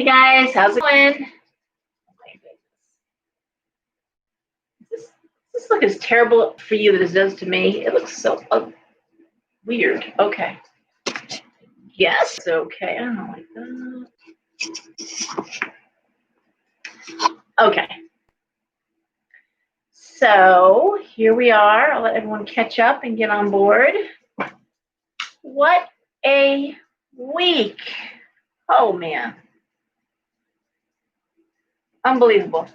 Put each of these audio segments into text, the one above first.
Hey guys, how's it going? Oh my goodness. Does this look as terrible for you as it does to me? It looks so weird. Okay. Yes, okay. I don't like that. Okay. So here we are. I'll let everyone catch up and get on board. What a week. Oh man. Unbelievable.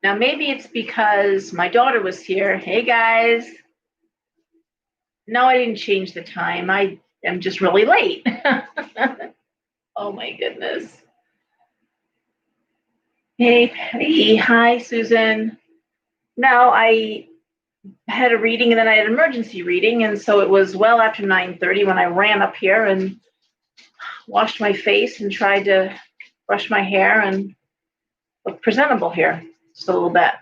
Now maybe it's because my daughter was here. Hey guys. No, I didn't change the time. I am just really late. Oh my goodness. Hey Patty. Hi Susan. No, I had a reading and then I had an emergency reading, and so it was well after 9:30 when I ran up here and washed my face and tried to brush my hair and look presentable here just a little bit.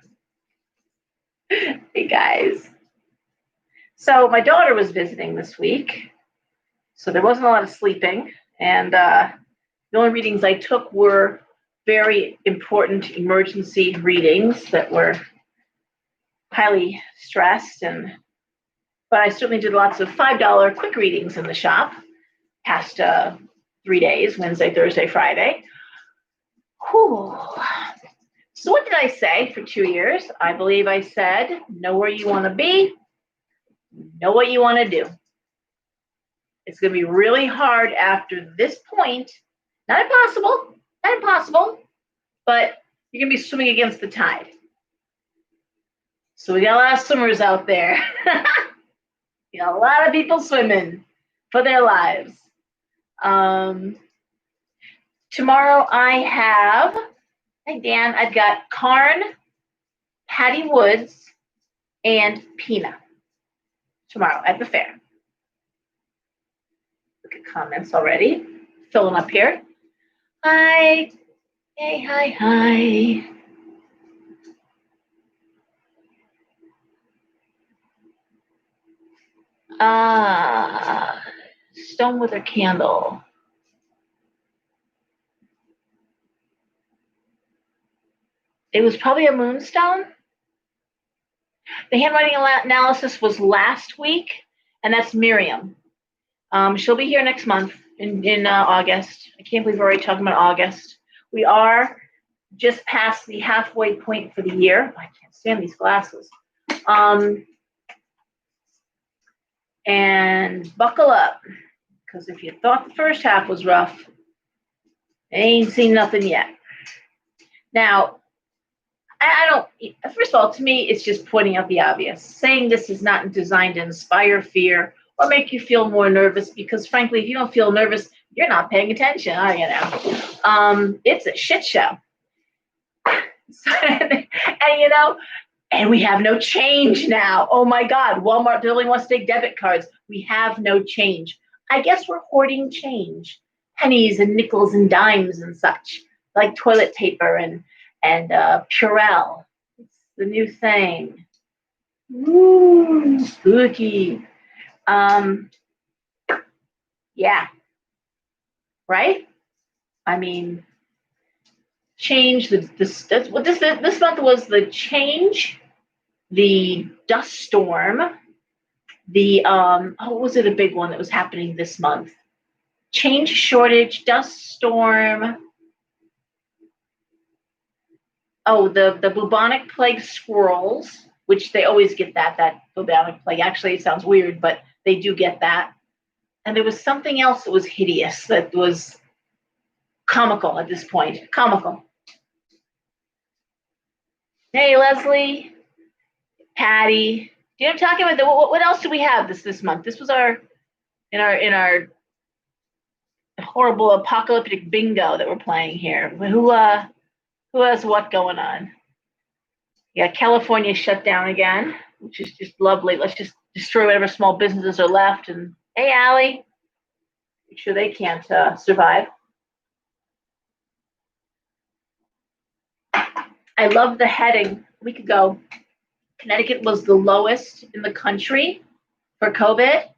Hey guys. So my daughter was visiting this week, so there wasn't a lot of sleeping, and the only readings I took were very important emergency readings that were highly stressed, but I certainly did lots of $5 quick readings in the shop past 3 days, Wednesday, Thursday, Friday. Whew. So what did I say for 2 years? I believe I said, know where you want to be, know what you want to do. It's going to be really hard after this point. Not impossible, but you're going to be swimming against the tide. So we got a lot of swimmers out there. You know, a lot of people swimming for their lives. Tomorrow I have, hi Dan, I've got Karn, Patty Woods, and Pina tomorrow at the fair. Look at comments already. Filling up here. Hi. Hey, hi. Stone with her candle. It was probably a moonstone. The handwriting analysis was last week, and that's Miriam. She'll be here next month in August. I can't believe we're already talking about August. We are just past the halfway point for the year. I can't stand these glasses. And buckle up, because if you thought the first half was rough, I ain't seen nothing yet. Now, I don't, first of all, to me, it's just pointing out the obvious. Saying this is not designed to inspire fear or make you feel more nervous, because frankly, if you don't feel nervous, you're not paying attention, are you now? It's a shit show. And we have no change now. Oh my God, Walmart really wants to take debit cards. We have no change. I guess we're hoarding change, pennies and nickels and dimes and such, like toilet paper and Purell. It's the new thing. Ooh, spooky. Yeah. Right? I mean, change this month was the change, the dust storm, what was it, a big one that was happening this month? Change, shortage, dust storm. Oh, the bubonic plague squirrels, which they always get that bubonic plague. Actually, it sounds weird, but they do get that. And there was something else that was hideous, that was comical at this point. Comical. Hey, Leslie, Patty. You know what I'm talking about? What else do we have this month? This was our horrible apocalyptic bingo that we're playing here. Who has what going on? Yeah, California shut down again, which is just lovely. Let's just destroy whatever small businesses are left. And hey, Allie, make sure they can't survive. I love the heading. A week ago, Connecticut was the lowest in the country for COVID.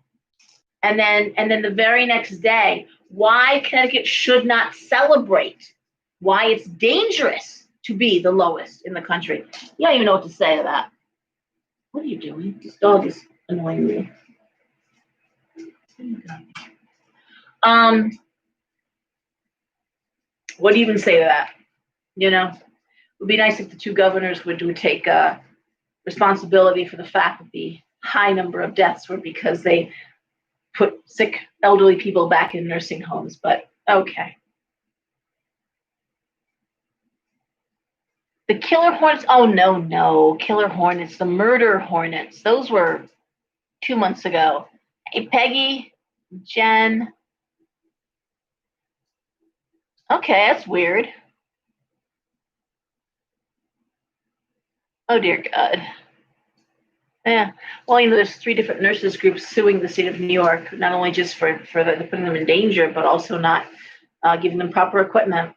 And then the very next day, why Connecticut should not celebrate, why it's dangerous to be the lowest in the country. You don't even know what to say to that. What are you doing? This dog is annoying me. What do you even say to that? You know, it would be nice if the two governors would take responsibility for the fact that the high number of deaths were because they put sick elderly people back in nursing homes, but okay. The killer hornets, oh no, killer hornets, the murder hornets, those were 2 months ago. Hey, Peggy, Jen. Okay, that's weird. Oh dear God. Yeah. Well, there's 3 different nurses groups suing the state of New York, not only just for putting them in danger, but also not giving them proper equipment.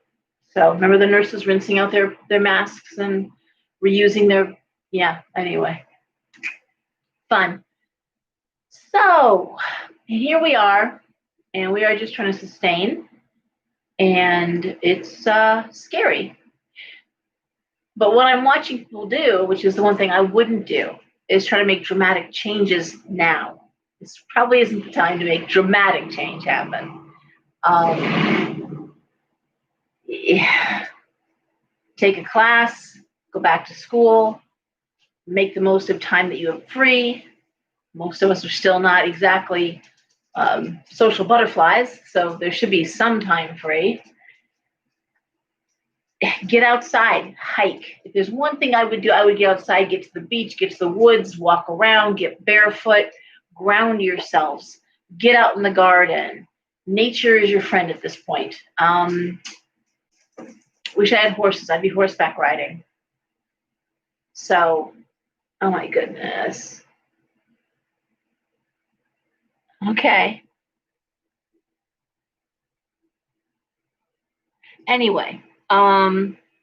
So remember the nurses rinsing out their masks and reusing their, yeah, anyway. Fun. So here we are, and we are just trying to sustain, and it's scary. But what I'm watching people do, which is the one thing I wouldn't do, is try to make dramatic changes now. This probably isn't the time to make dramatic change happen. Yeah. Take a class, go back to school, make the most of time that you have free. Most of us are still not exactly social butterflies, so there should be some time free. Get outside, hike. If there's one thing I would do, I would get outside, get to the beach, get to the woods, walk around, get barefoot, ground yourselves, get out in the garden. Nature is your friend at this point. Wish I had horses. I'd be horseback riding. So, oh my goodness. Okay. Anyway, all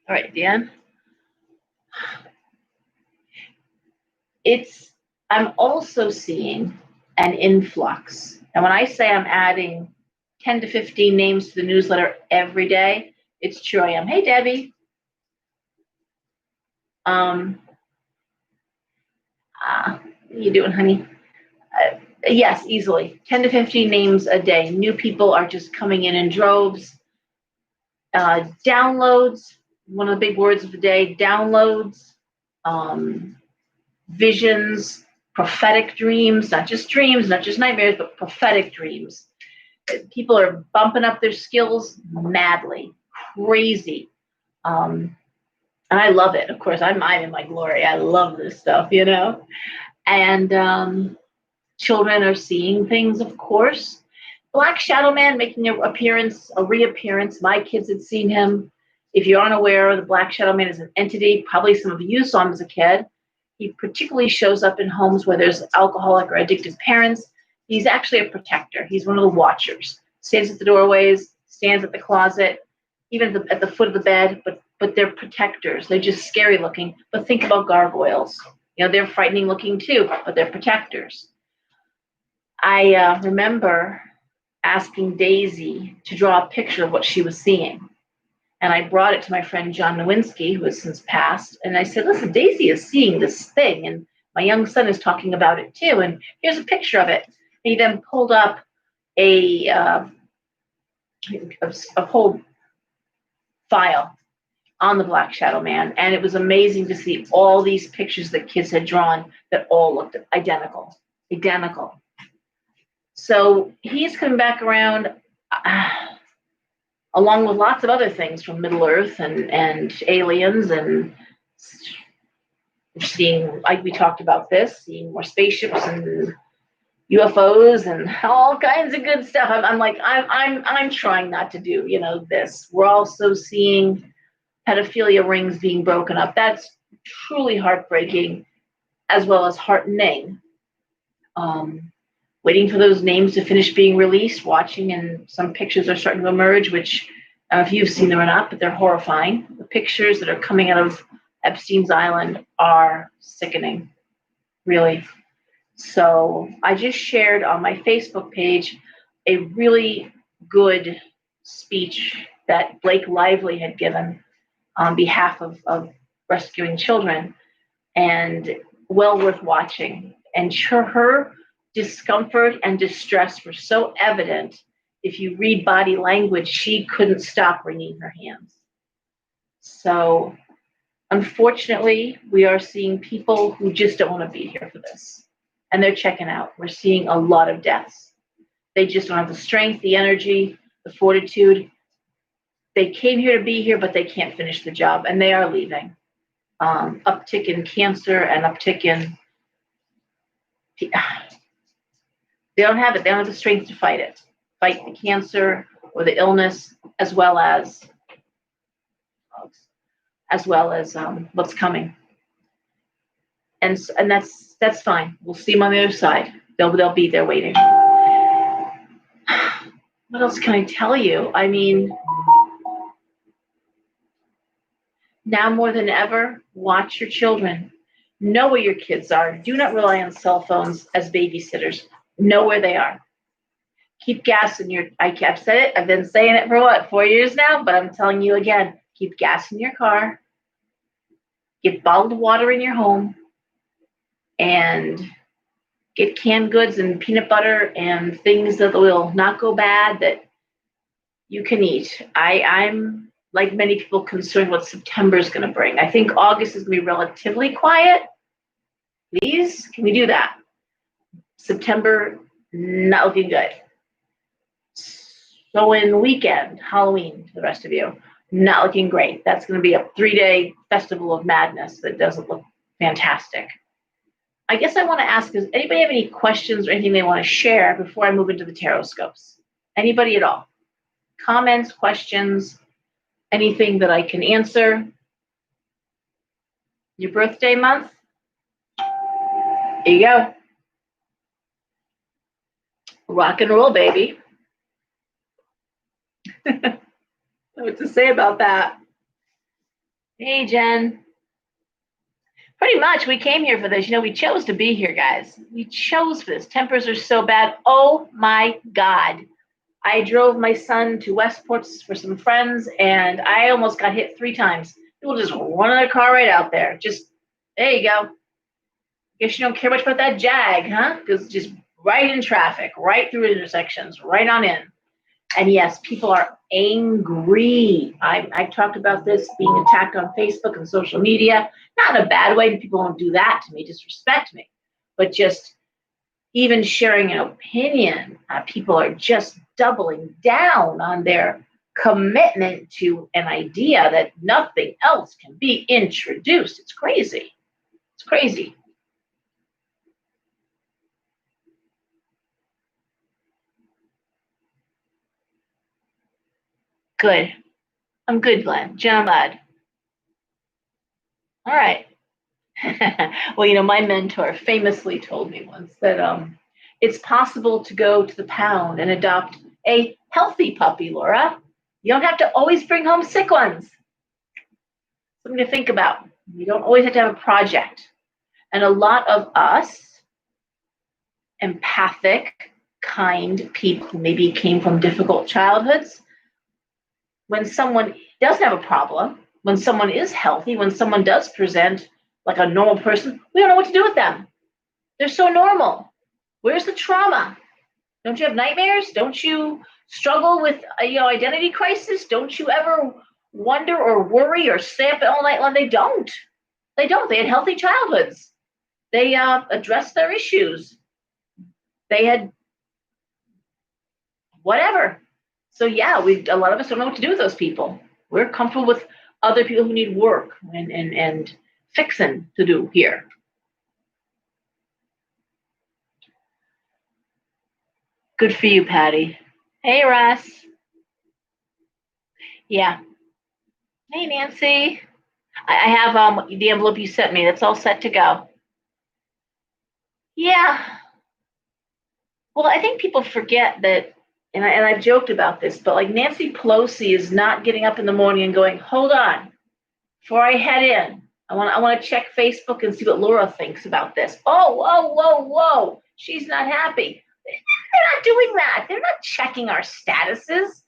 right, Dan. I'm also seeing an influx. And when I say I'm adding 10 to 15 names to the newsletter every day, it's true I am. Hey, Debbie. What are you doing, honey? Yes, easily. 10 to 15 names a day. New people are just coming in droves. Downloads, one of the big words of the day, downloads, visions, prophetic dreams, not just nightmares, but prophetic dreams. People are bumping up their skills madly, crazy. And I love it. Of course, I'm in my glory. I love this stuff, And children are seeing things, of course. Black Shadow Man making a reappearance. My kids had seen him. If you're unaware, the Black Shadow Man is an entity. Probably some of you saw him as a kid. He particularly shows up in homes where there's alcoholic or addicted parents. He's actually a protector. He's one of the watchers. Stands at the doorways, stands at the closet, even at the foot of the bed, but they're protectors. They're just scary looking. But think about gargoyles. They're frightening looking too, but they're protectors. I remember asking Daisy to draw a picture of what she was seeing. And I brought it to my friend John Nowinski, who has since passed. And I said, listen, Daisy is seeing this thing. And my young son is talking about it too. And here's a picture of it. And he then pulled up a whole file on the Black Shadow Man. And it was amazing to see all these pictures that kids had drawn that all looked identical. So he's coming back around along with lots of other things from Middle Earth and aliens, and seeing, like we talked about this, seeing more spaceships and UFOs and all kinds of good stuff. I'm trying not to do, this. We're also seeing pedophilia rings being broken up. That's truly heartbreaking, as well as heartening. Waiting for those names to finish being released, watching, and some pictures are starting to emerge, which I don't know if you've seen them or not, but they're horrifying. The pictures that are coming out of Epstein's Island are sickening, really. So I just shared on my Facebook page a really good speech that Blake Lively had given on behalf of rescuing children, and well worth watching. And her discomfort and distress were so evident. If you read body language, she couldn't stop wringing her hands. So, unfortunately, we are seeing people who just don't want to be here for this, and they're checking out. We're seeing a lot of deaths. They just don't have the strength, the energy, the fortitude. They came here to be here, but they can't finish the job, and they are leaving. Uptick in cancer and uptick in. They don't have it. They don't have the strength to fight it. Fight the cancer or the illness, as well as what's coming. And that's fine. We'll see them on the other side. They'll be there waiting. What else can I tell you? I mean, now more than ever, watch your children. Know where your kids are. Do not rely on cell phones as babysitters. Know where they are. Keep gas in your. I've said it. I've been saying it for 4 years now, but I'm telling you again. Keep gas in your car. Get bottled water in your home, and get canned goods and peanut butter and things that will not go bad that you can eat. I'm like many people concerned what September is going to bring. I think August is going to be relatively quiet. Please, can we do that? September, not looking good. So in weekend, Halloween, for the rest of you, not looking great. That's going to be a 3-day festival of madness that doesn't look fantastic. I guess I want to ask, does anybody have any questions or anything they want to share before I move into the Tarotscopes? Anybody at all? Comments, questions, anything that I can answer? Your birthday month? There you go. Rock and roll, baby. What to say about that? Hey, Jen. Pretty much, we came here for this. We chose to be here, guys. We chose for this. Tempers are so bad. Oh, my God. I drove my son to Westport for some friends, and I almost got hit 3 times. People just run their car right out there. Just, there you go. Guess you don't care much about that Jag, huh? Because just right in traffic, right through intersections, right on in. And yes, people are angry. I've talked about this being attacked on Facebook and social media, not in a bad way. People don't do that to me, disrespect me, but just even sharing an opinion. People are just doubling down on their commitment to an idea that nothing else can be introduced. It's crazy. It's crazy. Good. I'm good, Glenn. Jen, I'm glad. All right. Well, my mentor famously told me once that it's possible to go to the pound and adopt a healthy puppy, Laura. You don't have to always bring home sick ones. Something to think about. You don't always have to have a project. And a lot of us, empathic, kind people who maybe came from difficult childhoods, when someone doesn't have a problem, when someone is healthy, when someone does present like a normal person, we don't know what to do with them. They're so normal. Where's the trauma? Don't you have nightmares? Don't you struggle with identity crisis? Don't you ever wonder or worry or stay up all night long? They don't. They don't. They had healthy childhoods. They addressed their issues. They had whatever. So yeah, a lot of us don't know what to do with those people. We're comfortable with other people who need work and fixing to do here. Good for you, Patty. Hey, Russ. Yeah. Hey, Nancy. I have the envelope you sent me. That's all set to go. Yeah. Well, I think people forget that, and I've joked about this, but like Nancy Pelosi is not getting up in the morning and going, hold on, before I head in, I want to check Facebook and see what Laura thinks about this. Oh, whoa, whoa, whoa. She's not happy. they're not doing that. They're not checking our statuses.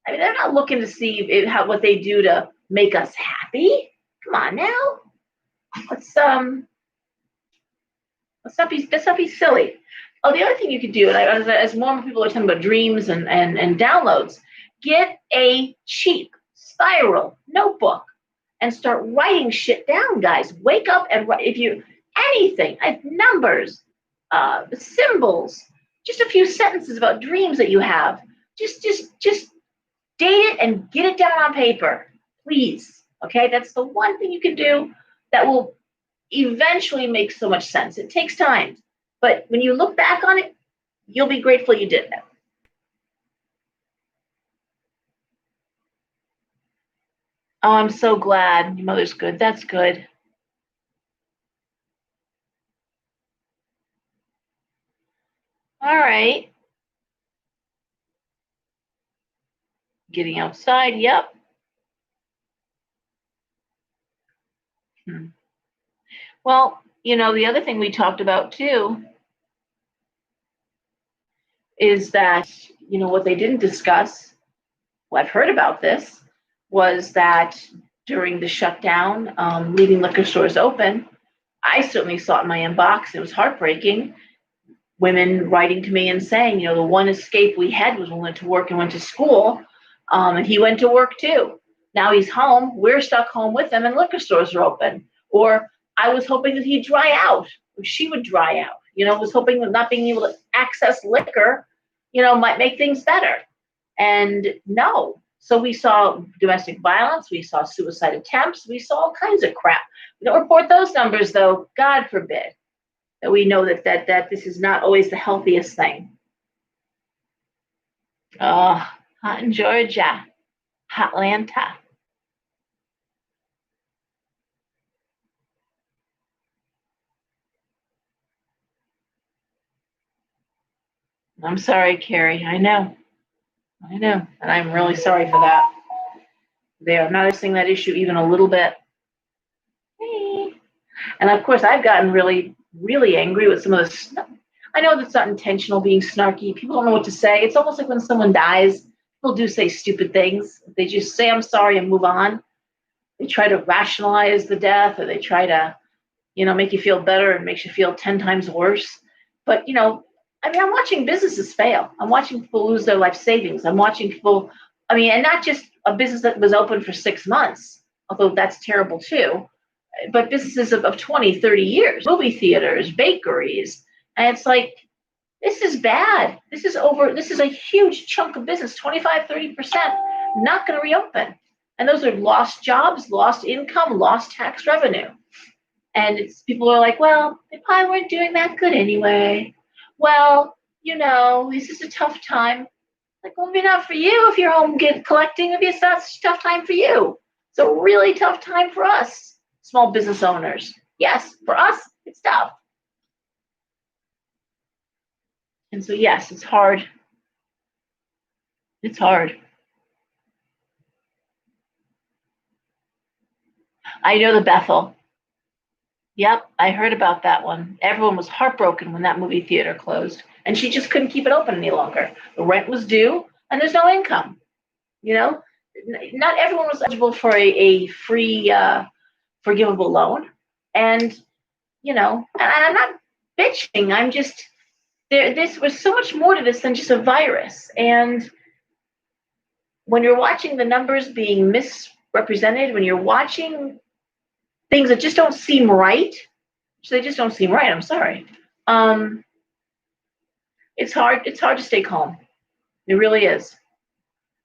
I mean, they're not looking to see what they do to make us happy. Come on now. Let's let's not be silly. Oh, the other thing you could do, and as more people are talking about dreams and downloads, get a cheap spiral notebook and start writing shit down, guys. Wake up and write. If you anything, numbers, symbols, just a few sentences about dreams that you have. Just date it and get it down on paper, please. Okay, that's the one thing you can do that will eventually make so much sense. It takes time, but when you look back on it, you'll be grateful you did that. Oh, I'm so glad your mother's good. That's good. All right. Getting outside. Yep. Hmm. Well, the other thing we talked about too is that, what they didn't discuss, well, I've heard about this, was that during the shutdown, leaving liquor stores open, I certainly saw it in my inbox. It was heartbreaking. Women writing to me and saying, the one escape we had was when we went to work and went to school, and he went to work too. Now he's home. We're stuck home with him, and liquor stores are open. Or I was hoping that he'd dry out, or she would dry out. Was hoping that not being able to access liquor, might make things better. And no. So we saw domestic violence, we saw suicide attempts, we saw all kinds of crap. We don't report those numbers, though. God forbid that we know that this is not always the healthiest thing. Oh, hot in Georgia, Hotlanta. I'm sorry, Carrie. I know, and I'm really sorry for that. They are not addressing that issue even a little bit. And of course, I've gotten really, really angry with some of this. I know that's not intentional being snarky. People don't know what to say. It's almost like when someone dies, people do say stupid things. They just say, I'm sorry, and move on. They try to rationalize the death, or they try to, make you feel better and makes you feel 10 times worse. But, I'm watching businesses fail. I'm watching people lose their life savings. I'm watching people, and not just a business that was open for 6 months, although that's terrible too, but businesses of 20, 30 years, movie theaters, bakeries. And it's like, this is bad. This is a huge chunk of business, 25, 30%, not going to reopen. And those are lost jobs, lost income, lost tax revenue. And people are like, well, they probably weren't doing that good anyway. Well, this is a tough time. Like, well, maybe not for you if you're home collecting. Maybe it's not such a tough time for you. It's a really tough time for us, small business owners. Yes, for us, it's tough. And so, yes, it's hard. It's hard. I know the Bethel. Yep, I heard about that one. Everyone was heartbroken when that movie theater closed, and she just couldn't keep it open any longer. The rent was due, and there's no income. Not everyone was eligible for a free, forgivable loan, and and I'm not bitching. I'm just there. This was so much more to this than just a virus, and when you're watching the numbers being misrepresented, when you're watching things that just don't seem right, so they just don't seem right. I'm sorry. It's hard. It's hard to stay calm. It really is.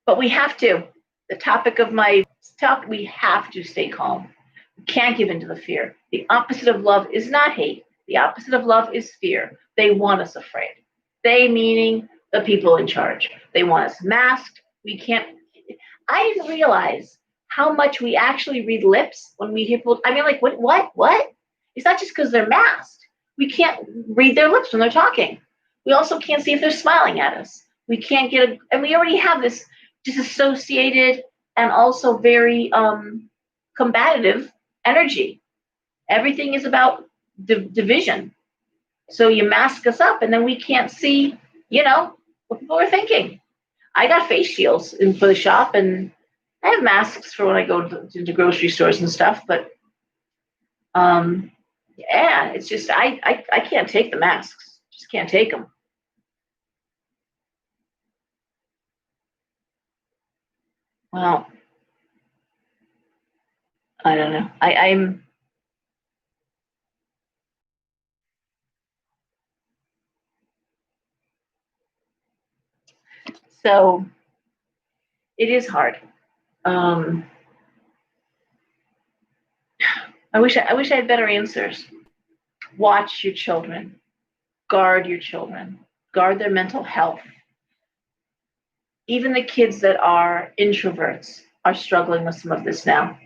But we have to. The topic of my talk, we have to stay calm. We can't give in to the fear. The opposite of love is not hate. The opposite of love is fear. They want us afraid. They meaning the people in charge. They want us masked. We can't. I didn't realize how much we actually read lips when we hear people. Like, what? It's not just because they're masked. We can't read their lips when they're talking. We also can't see if they're smiling at us. We can't and we already have this disassociated and also very combative energy. Everything is about division. So you mask us up, and then we can't see you know, what people are thinking. I got face shields for the shop, and I have masks for when I go to grocery stores and stuff. But yeah, it's just I can't take the masks. Just can't take them. Well, I don't know. I'm so it is hard. Um, I wish I had better answers. Watch your children. Guard your children. Guard their mental health. Even the kids that are introverts are struggling with some of this now.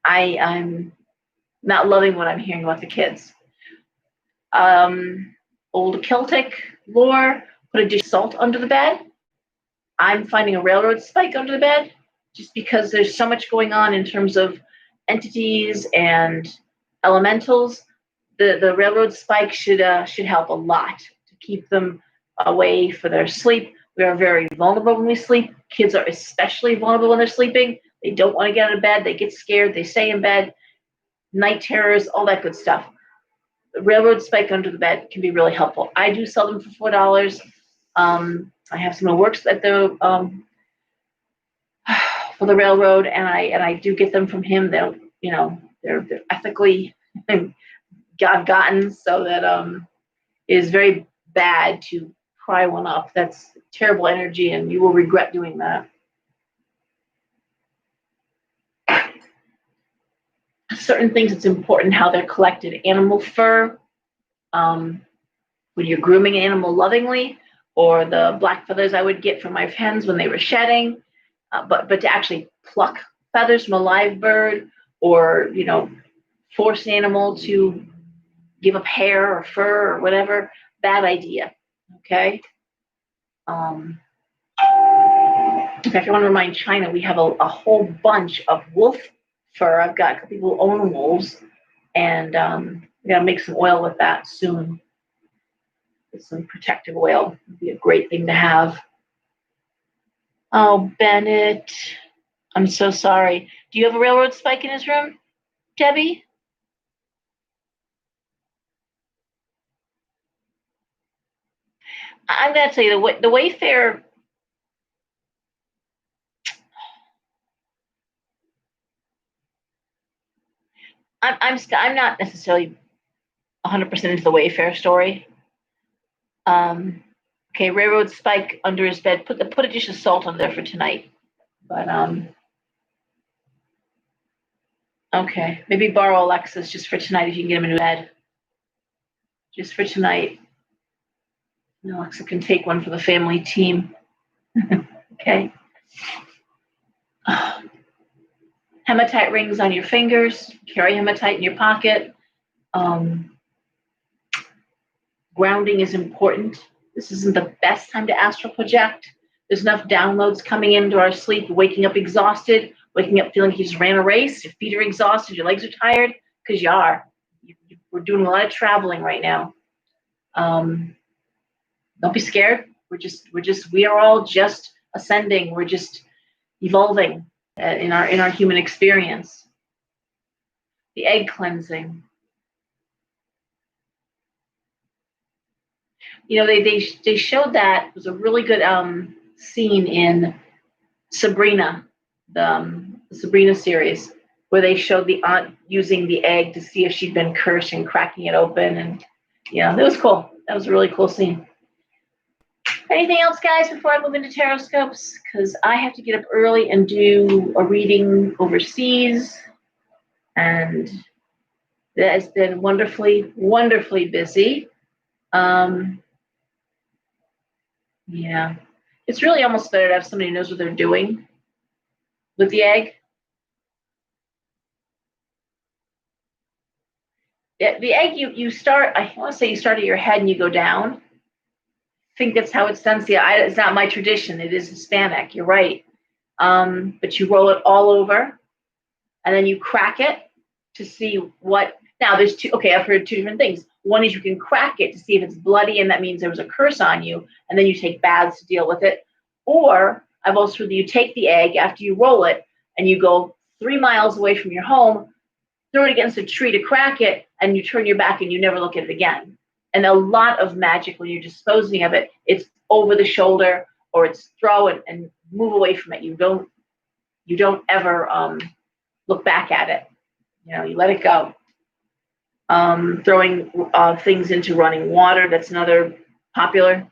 I'm not loving what I'm hearing about the kids. Old Celtic lore, put a dish of salt under the bed. I'm finding a railroad spike under the bed just because there's so much going on in terms of entities and elementals. The railroad spike should help a lot to keep them away for their sleep. We are very vulnerable when we sleep. Kids are especially vulnerable when they're sleeping. They don't want to get out of bed. They get scared. They stay in bed. Night terrors, all that good stuff. The railroad spike under the bed can be really helpful. I do sell them for $4. I have someone who works at the for the railroad, and I do get them from him. They're ethically gotten, so that it is very bad to pry one up. That's terrible energy, and you will regret doing that. Certain things, it's important how they're collected. Animal fur, when you're grooming an animal lovingly, or the black feathers I would get from my hens when they were shedding. But to actually pluck feathers from a live bird, or force an animal to give up hair or fur or whatever, bad idea. Okay. In fact, I want to remind China we have a whole bunch of wolf fur. I've got a couple people who own wolves, and we got to make some oil with that soon. It's some protective oil would be a great thing to have. Oh, Bennett, I'm so sorry. Do you have a railroad spike in his room, Debbie? I'm going to tell you the Wayfair. I'm not necessarily 100% into the Wayfair story. Okay, railroad spike under his bed. Put a dish of salt on there for tonight. But okay, maybe borrow Alexa's just for tonight if you can get him into bed. Just for tonight. And Alexa can take one for the family team. Okay. Hematite rings on your fingers. Carry hematite in your pocket. Grounding is important. This isn't the best time to astral project. There's enough downloads coming into our sleep, waking up exhausted, waking up feeling you just ran a race, your feet are exhausted, your legs are tired, because you are. We're doing a lot of traveling right now. Don't be scared. We are all just ascending. We're just evolving in our human experience. The egg cleansing. They showed that. It was a really good scene in Sabrina, the Sabrina series, where they showed the aunt using the egg to see if she'd been cursed and cracking it open, and it was cool. That was a really cool scene. Anything else, guys, before I move into Tarotscopes? Because I have to get up early and do a reading overseas, and that has been wonderfully, wonderfully busy. Yeah, it's really almost better to have somebody who knows what they're doing with the egg. Yeah, the egg, you start, I want to say you start at your head and you go down. I think that's how it's done. See, it's not my tradition. It is Hispanic. You're right. But you roll it all over, and then you crack it to see what. Now there's two. Okay, I've heard two different things. One is you can crack it to see if it's bloody, and that means there was a curse on you, and then you take baths to deal with it. Or I've also heard that you take the egg after you roll it, and you go 3 miles away from your home, throw it against a tree to crack it, and you turn your back and you never look at it again. And a lot of magic, when you're disposing of it, it's over the shoulder, or it's throw it and move away from it. You don't ever look back at it. You let it go. Throwing things into running water, that's another popular.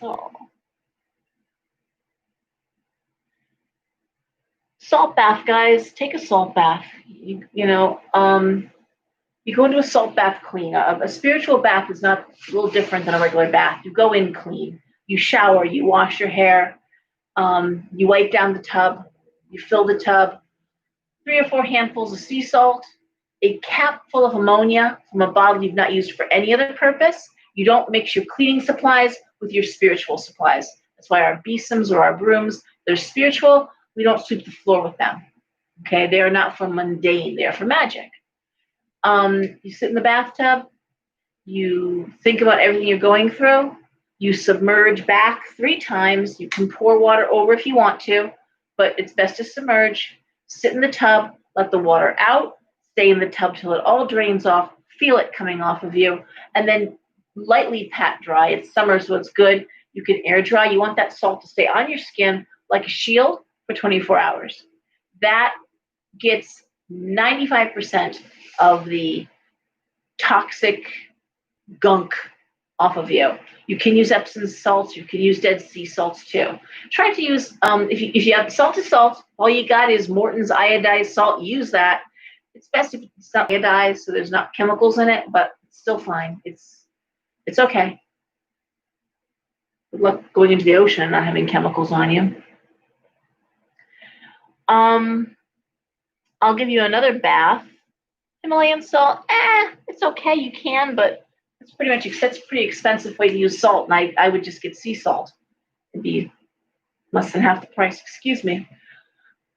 Oh. Salt bath, guys. Take a salt bath. You go into a salt bath clean. A spiritual bath is not a little different than a regular bath. You go in clean. You shower. You wash your hair. You wipe down the tub. You fill the tub. 3 or 4 handfuls of sea salt. A cap full of ammonia from a bottle you've not used for any other purpose. You don't mix your cleaning supplies with your spiritual supplies. That's why our besoms or our brooms, they're spiritual. We don't sweep the floor with them. Okay, they are not for mundane. They are for magic. You sit in the bathtub. You think about everything you're going through. You submerge back 3 times. You can pour water over if you want to, but it's best to submerge. Sit in the tub. Let the water out. Stay in the tub till it all drains off. Feel it coming off of you. And then lightly pat dry. It's summer, so it's good. You can air dry. You want that salt to stay on your skin like a shield for 24 hours. That gets 95% of the toxic gunk off of you. You can use Epsom salts. You can use Dead Sea salts too. Try to use, if you have salted salt, all you got is Morton's iodized salt. Use that. It's best if it's not iodized, so there's not chemicals in it, but it's still fine. It's okay. Good luck going into the ocean and not having chemicals on you. I'll give you another bath. Himalayan salt, it's okay, you can, but that's pretty expensive way to use salt, and I would just get sea salt. It'd be less than half the price, excuse me.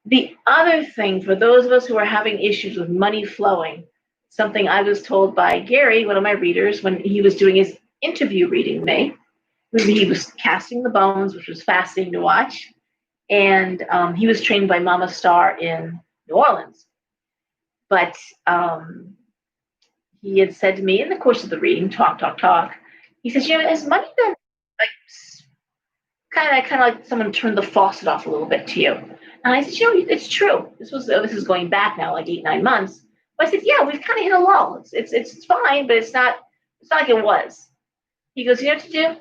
The other thing, for those of us who are having issues with money flowing, something I was told by Gary, one of my readers, when he was doing his interview reading me, he was casting the bones, which was fascinating to watch, and he was trained by Mama Star in New Orleans. But he had said to me in the course of the reading, talk, he says, has money been like kind of like someone turned the faucet off a little bit to you? And I said, it's true. This is going back now like 8-9 months. But I said, yeah, we've kind of hit a lull. It's fine, but it's not like it was. He goes, you know what to do?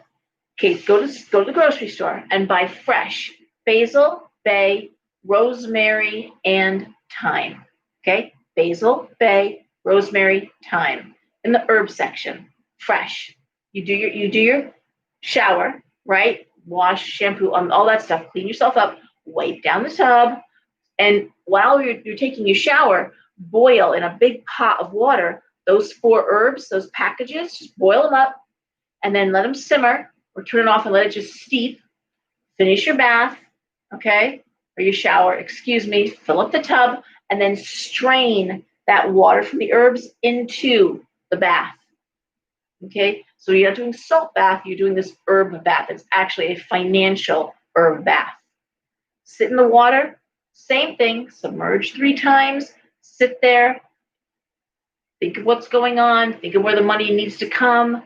Okay, go to the grocery store and buy fresh basil, bay, rosemary, and thyme. Okay, basil, bay, rosemary, thyme in the herb section. Fresh. You do your shower, right? Wash, shampoo, all that stuff. Clean yourself up. Wipe down the tub, and while you're taking your shower, boil in a big pot of water those 4 herbs, those packages. Just boil them up, and then let them simmer, or turn it off and let it just steep. Finish your bath, okay, or your shower, excuse me. Fill up the tub, and then strain that water from the herbs into the bath. Okay, so you're not doing salt bath, you're doing this herb bath. It's actually a financial herb bath. Sit in the water, same thing, submerge 3 times, sit there, think of what's going on, think of where the money needs to come,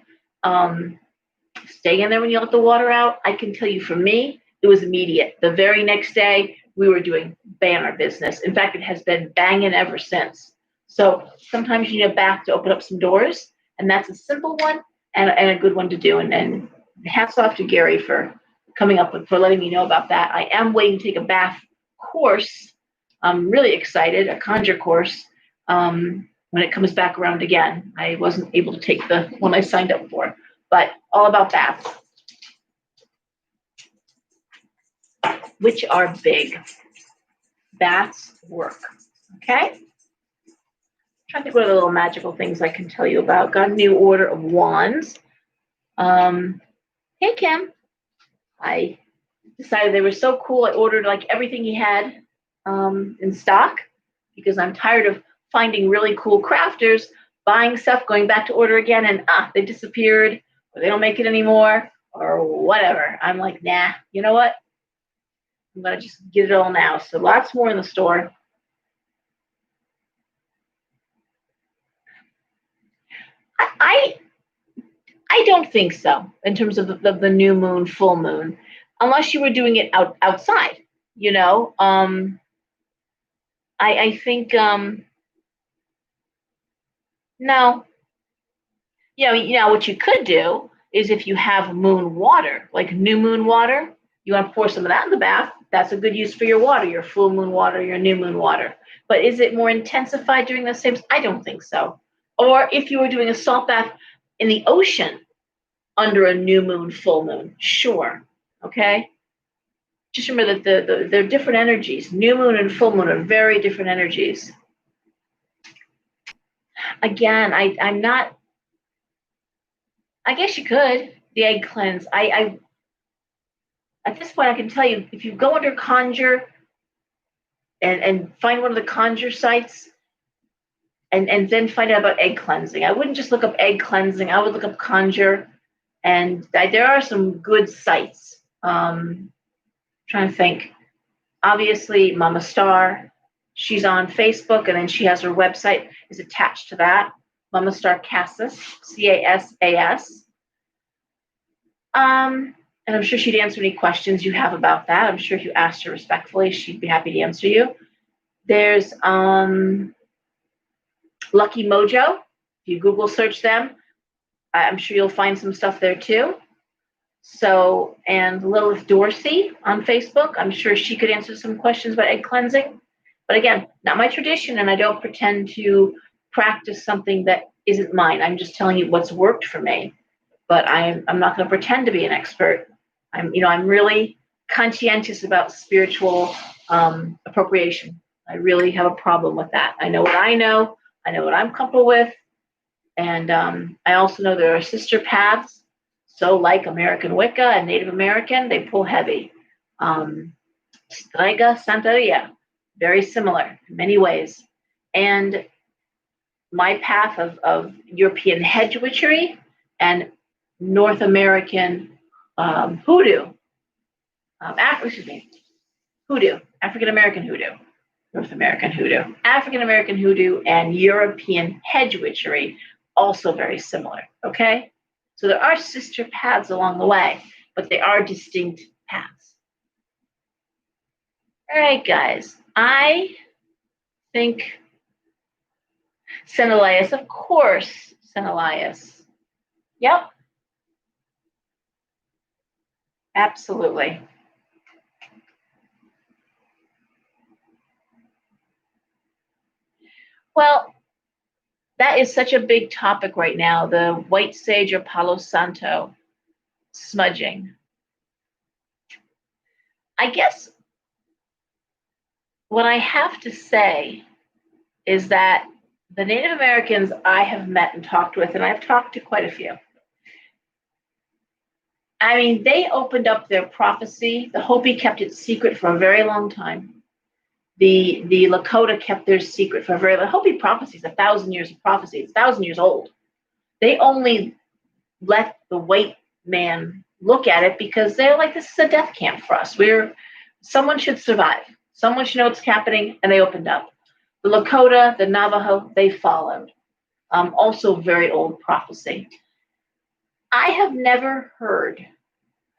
stay in there when you let the water out. I can tell you, for me, it was immediate. The very next day, we were doing banner business. In fact, it has been banging ever since. So sometimes you need a bath to open up some doors, and that's a simple one and a good one to do. And hats off to Gary for coming up for letting me know about that. I am waiting to take a bath course. I'm really excited, a conjure course, when it comes back around again. I wasn't able to take the one I signed up for, but all about baths, which are big. Baths work, okay? I'm trying to think what other little magical things I can tell you about. Got a new order of wands. Hey, Kim. I decided they were so cool. I ordered like everything he had in stock, because I'm tired of finding really cool crafters, buying stuff, going back to order again, and they disappeared, or they don't make it anymore, or whatever. I'm like, nah, you know what? I'm going to just get it all now. So lots more in the store. I I don't think so in terms of the new moon, full moon, unless you were doing it outside. You know, I think no. You know what you could do is if you have moon water, like new moon water, you want to pour some of that in the bath. That's a good use for your water, your full moon water, your new moon water. But is it more intensified during the same? I don't think so. Or if you were doing a salt bath in the ocean under a new moon, full moon, sure. Okay. Just remember that they're different energies. New moon and full moon are very different energies. Again, I'm not. I guess you could the egg cleanse. I at this point I can tell you if you go under conjure and find one of the conjure sites and then find out about egg cleansing. I wouldn't just look up egg cleansing. I would look up conjure, and there are some good sites. Trying to think. Obviously, Mama Star. She's on Facebook, and then she has her website is attached to that. Mama Star Casas, Casas. And I'm sure she'd answer any questions you have about that. I'm sure if you asked her respectfully, she'd be happy to answer you. There's Lucky Mojo. If you Google search them, I'm sure you'll find some stuff there too. So, and Lilith Dorsey on Facebook, I'm sure she could answer some questions about egg cleansing. But again, not my tradition, and I don't pretend to practice something that isn't mine. I'm just telling you what's worked for me. But I'm not going to pretend to be an expert. I'm really conscientious about spiritual appropriation. I really have a problem with that. I know what I know. I know what I'm comfortable with. And I also know there are sister paths. So like American Wicca and Native American, they pull heavy. Strega Santeria, very similar in many ways. And my path of European hedge witchery and North American hoodoo, hoodoo, African American hoodoo, North American hoodoo, African American hoodoo, and European hedge witchery, also very similar. Okay, so there are sister paths along the way, but they are distinct paths. All right, guys, I think St. Elias, of course, St. Elias. Yep, absolutely. Well, that is such a big topic right now, the white sage or Palo Santo smudging. I guess what I have to say is that the Native Americans I have met and talked with, and I've talked to quite a few, I mean, they opened up their prophecy. The Hopi kept it secret for a very long time. The Lakota kept their secret for a very long time. Hopi prophecy is 1,000 years of prophecy. It's 1,000 years old. They only let the white man look at it because they're like, this is a death camp for us. Someone should survive. Someone should know what's happening, and they opened up. The Lakota, the Navajo, they followed. Also very old prophecy. I have never heard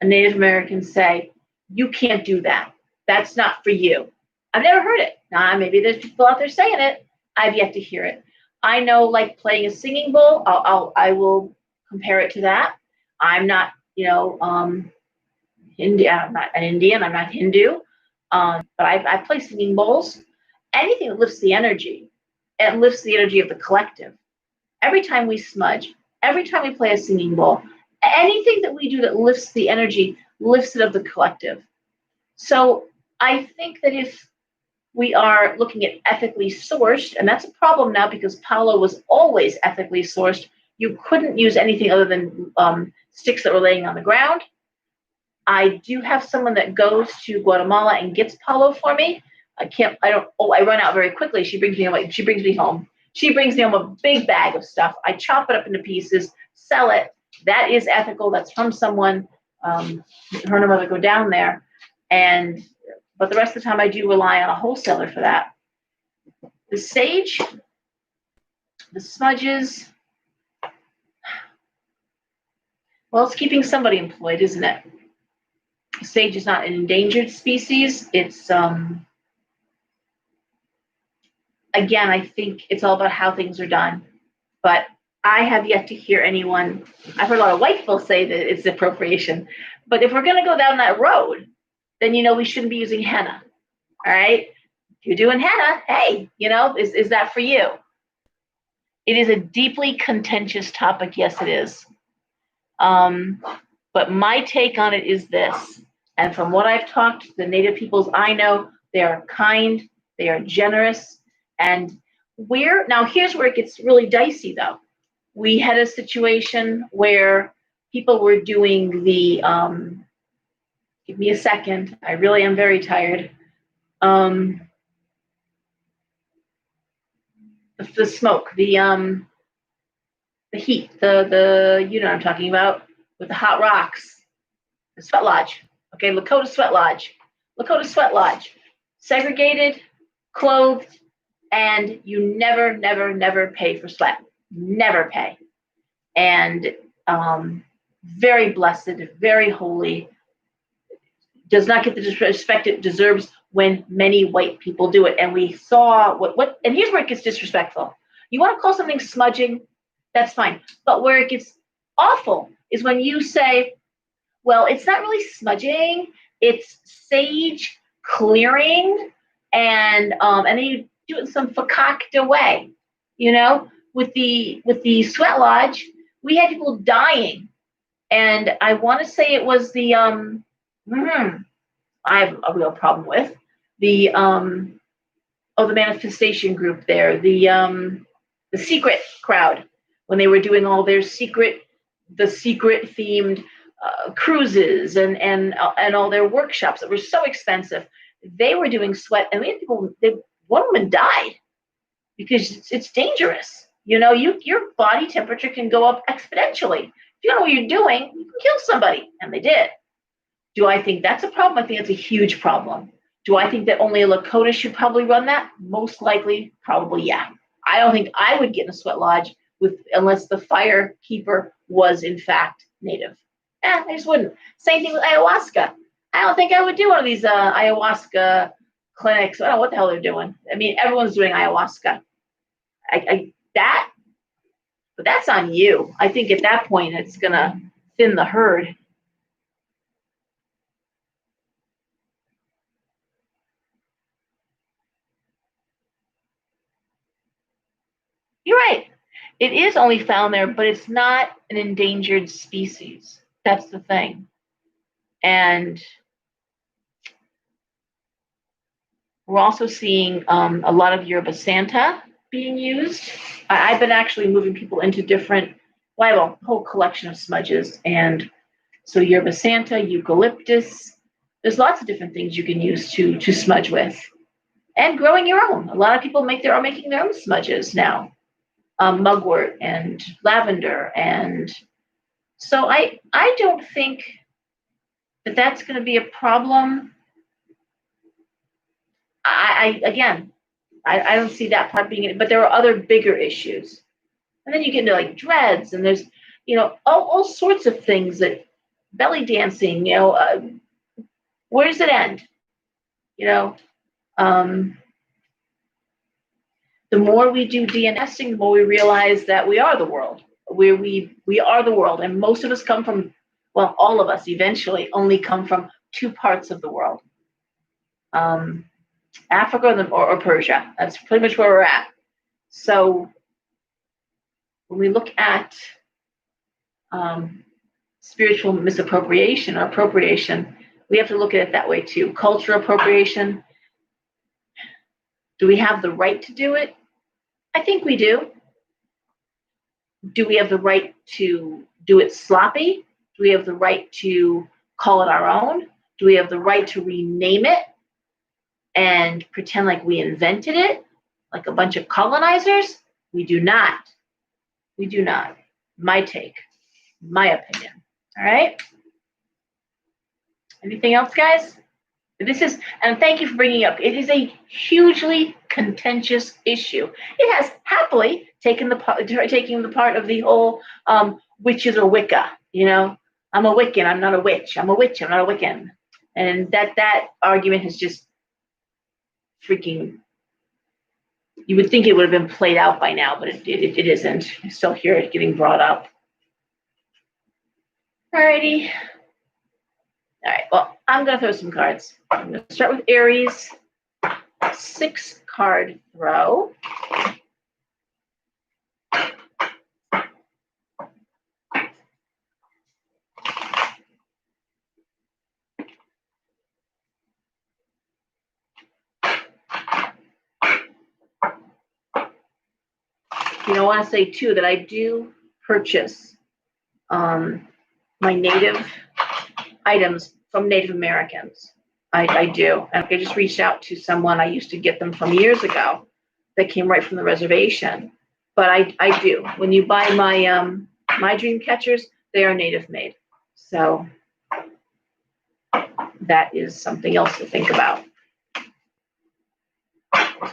a Native American say, you can't do that. That's not for you. I've never heard it. Now, maybe there's people out there saying it. I've yet to hear it. I know, like playing a singing bowl, I will compare it to that. I'm not, Indian. I'm not an Indian. I'm not Hindu. But I play singing bowls. Anything that lifts the energy, it lifts the energy of the collective. Every time we smudge, every time we play a singing bowl, anything that we do that lifts the energy, lifts it of the collective. So I think that if we are looking at ethically sourced, and that's a problem now because Palo was always ethically sourced. You couldn't use anything other than sticks that were laying on the ground. I do have someone that goes to Guatemala and gets Palo for me. I run out very quickly. She brings me home. She brings me home a big bag of stuff. I chop it up into pieces, sell it. That is ethical. That's from someone. Her and her mother go down there, but the rest of the time I do rely on a wholesaler for that. The sage, the smudges. Well, it's keeping somebody employed, isn't it? Sage is not an endangered species. It's again, I think it's all about how things are done. But I have yet to hear anyone. I've heard a lot of white people say that it's appropriation. But if we're going to go down that road, then we shouldn't be using henna. All right. If you're doing henna, hey, is that for you? It is a deeply contentious topic. Yes, it is. But my take on it is this. And from what I've talked to the Native peoples I know, they are kind, they are generous. And here's where it gets really dicey, though. We had a situation where people were doing the, give me a second, I really am very tired. The smoke, the heat, the you know what I'm talking about, with the hot rocks, the sweat lodge. Okay, Lakota Sweat Lodge. Lakota Sweat Lodge. Segregated, clothed, and you never, never, never pay for sweat. Never pay. And very blessed, very holy. Does not get the respect it deserves when many white people do it. And we saw and here's where it gets disrespectful. You want to call something smudging, that's fine. But where it gets awful is when you say, well, it's not really smudging, it's sage clearing, and then you do it in some fakakta way. With the sweat lodge, we had people dying. And I want to say it was the I have a real problem with the the manifestation group there, the secret crowd, when they were doing all their secret themed cruises and all their workshops that were so expensive. They were doing sweat, and we had people. One woman died because it's dangerous. Your body temperature can go up exponentially. If you don't know what you're doing, you can kill somebody, and they did. Do I think that's a problem? I think it's a huge problem. Do I think that only a Lakota should probably run that? Most likely, probably, yeah. I don't think I would get in a sweat lodge unless the fire keeper was in fact Native. I just wouldn't. Same thing with ayahuasca. I don't think I would do one of these ayahuasca clinics. I don't know what the hell they're doing. I mean, everyone's doing ayahuasca. But that's on you. I think at that point it's gonna thin the herd. You're right. It is only found there, but it's not an endangered species. That's the thing. And we're also seeing a lot of Yerba Santa being used. I've been actually moving people into different, I have a whole collection of smudges. And so Yerba Santa, eucalyptus, there's lots of different things you can use to smudge with. And growing your own. A lot of people are making their own smudges now. Mugwort and lavender. And so I don't think that that's going to be a problem. I don't see that part being it, but there are other bigger issues. And then you get into like dreads, and there's, all sorts of things that belly dancing, where does it end? The more we do DNA testing, the more we realize that we are the world. We are the world, and most of us come from, well, all of us eventually only come from two parts of the world. Africa or Persia. That's pretty much where we're at. So when we look at spiritual misappropriation or appropriation, we have to look at it that way too. Cultural appropriation. Do we have the right to do it? I think we do. Do we have the right to do it sloppy? Do we have the right to call it our own? Do we have the right to rename it and pretend like we invented it, like a bunch of colonizers? We do not. We do not. My take, my opinion. All right. Anything else, guys? This is, and thank you for bringing it up. It is a hugely contentious issue. It has happily taken the part of the whole witches or Wicca. You know, I'm a Wiccan. I'm not a witch. I'm a witch. I'm not a Wiccan. And that argument has just freaking. You would think it would have been played out by now, but it isn't. I still hear it getting brought up. Alrighty. All right, well, I'm going to throw some cards. I'm going to start with Aries, 6-card throw. You know, I want to say, too, that I do purchase my native items from Native Americans. I do. And I just reached out to someone. I used to get them from years ago that came right from the reservation. But I do. When you buy my dream catchers, they are native made. So that is something else to think about.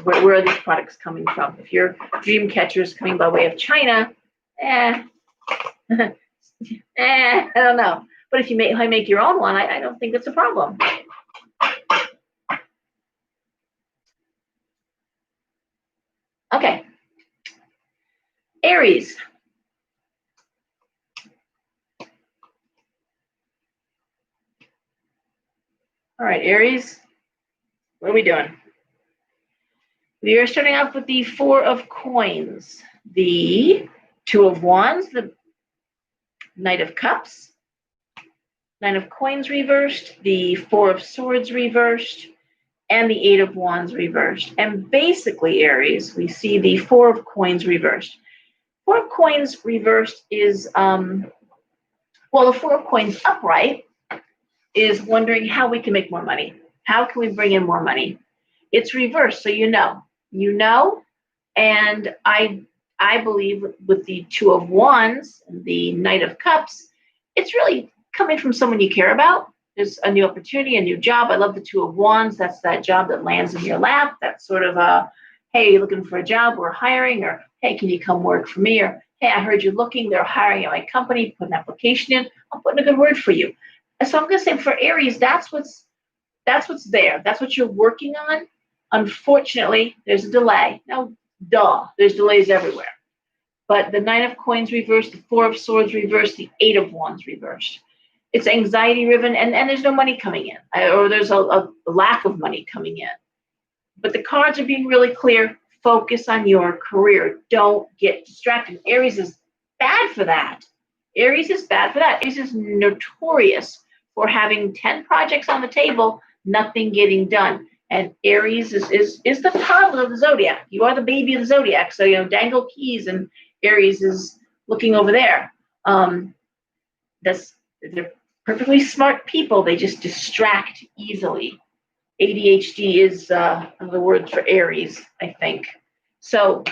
Where are these products coming from? If your dream catcher is coming by way of China, I don't know. But if you make your own one, I don't think it's a problem. Okay. Aries. All right, Aries, what are we doing? We are starting off with the 4 of Coins, the 2 of Wands, the Knight of Cups, 9 of Coins reversed, the 4 of Swords reversed, and the 8 of Wands reversed. And basically, Aries, we see the 4 of Coins reversed. 4 of Coins reversed is, the 4 of Coins upright is wondering how we can make more money. How can we bring in more money? It's reversed, so you know, and I believe with the 2 of Wands, the Knight of Cups, it's really coming from someone you care about. There's a new opportunity, a new job. I love the 2 of Wands. That's that job that lands in your lap. That's sort of a, hey, you're looking for a job, we're hiring, or hey, can you come work for me? Or hey, I heard you're looking, they're hiring at my company, put an application in, I'm putting a good word for you. So I'm gonna say for Aries, that's what's there. That's what you're working on. Unfortunately, there's a delay. Now, there's delays everywhere. But the 9 of Coins reversed, the 4 of Swords reversed, the 8 of Wands reversed. It's anxiety-driven, and there's no money coming in, or there's a lack of money coming in. But the cards are being really clear. Focus on your career. Don't get distracted. Aries is bad for that. Aries is bad for that. Aries is notorious for having 10 projects on the table, nothing getting done. And Aries is the toddler of the zodiac. You are the baby of the zodiac. So, dangle keys, and Aries is looking over there. They're perfectly smart people. They just distract easily. ADHD is the word for Aries, I think. So,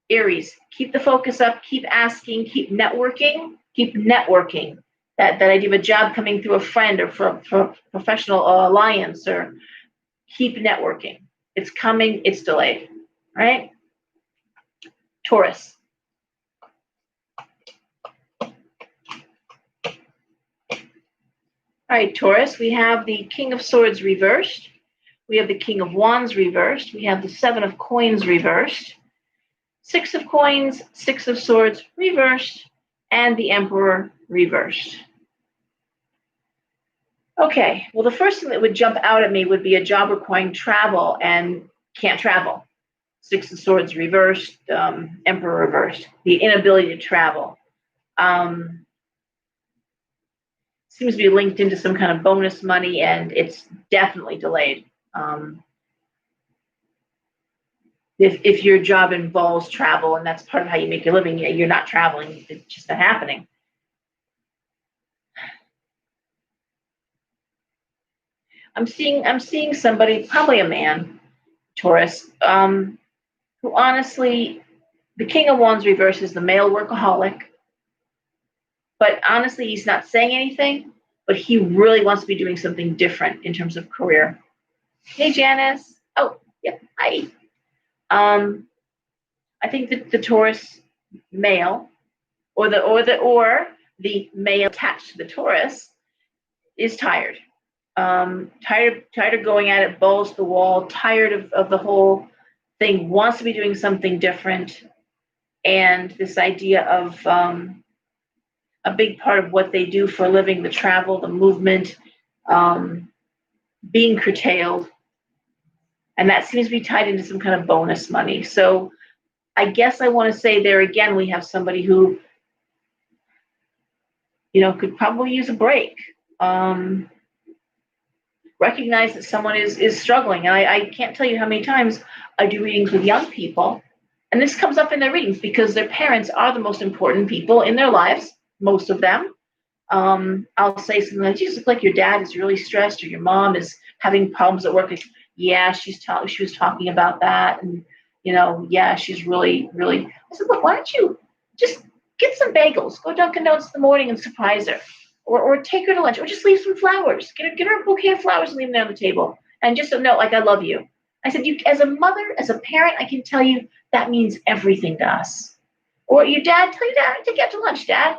Aries, keep the focus up, keep asking, keep networking. That idea of a job coming through a friend or for a professional alliance, or keep networking. It's coming, it's delayed, right? Taurus. All right, Taurus, we have the King of Swords reversed. We have the King of Wands reversed. We have the 7 of Coins reversed. 6 of Coins, 6 of Swords reversed, and the Emperor reversed. Okay, well, the first thing that would jump out at me would be a job requiring travel and can't travel. 6 of Swords reversed, Emperor reversed, the inability to travel. Seems to be linked into some kind of bonus money, and it's definitely delayed. If your job involves travel and that's part of how you make your living, you're not traveling, it's just not happening. I'm seeing somebody, probably a man, Taurus, who honestly, The King of Wands reverse is the male workaholic, but honestly, he's not saying anything, but he really wants to be doing something different in terms of career. Hey, Janice. Oh, yep. Hi. I think that the Taurus male, or the male attached to the Taurus, is tired. Tired of going at it, balls to the wall, tired of the whole thing, wants to be doing something different. And this idea of a big part of what they do for a living, the travel, the movement, being curtailed. And that seems to be tied into some kind of bonus money. So I guess I want to say there again, we have somebody who, could probably use a break. Recognize that someone is struggling. And I can't tell you how many times I do readings with young people, and this comes up in their readings because their parents are the most important people in their lives, most of them. I'll say something like, "You look like your dad is really stressed, or your mom is having problems at work." Like, yeah, she was talking about that, and yeah, she's really, really. I said, "Look, why don't you just get some bagels, go Dunkin' Donuts in the morning and surprise her, or take her to lunch, or just leave some flowers, get her a bouquet of flowers and leave them on the table, and just a note like I love you." I said, "You, as a mother, as a parent, I can tell you that means everything to us." Or your dad, tell your dad to get to lunch, Dad.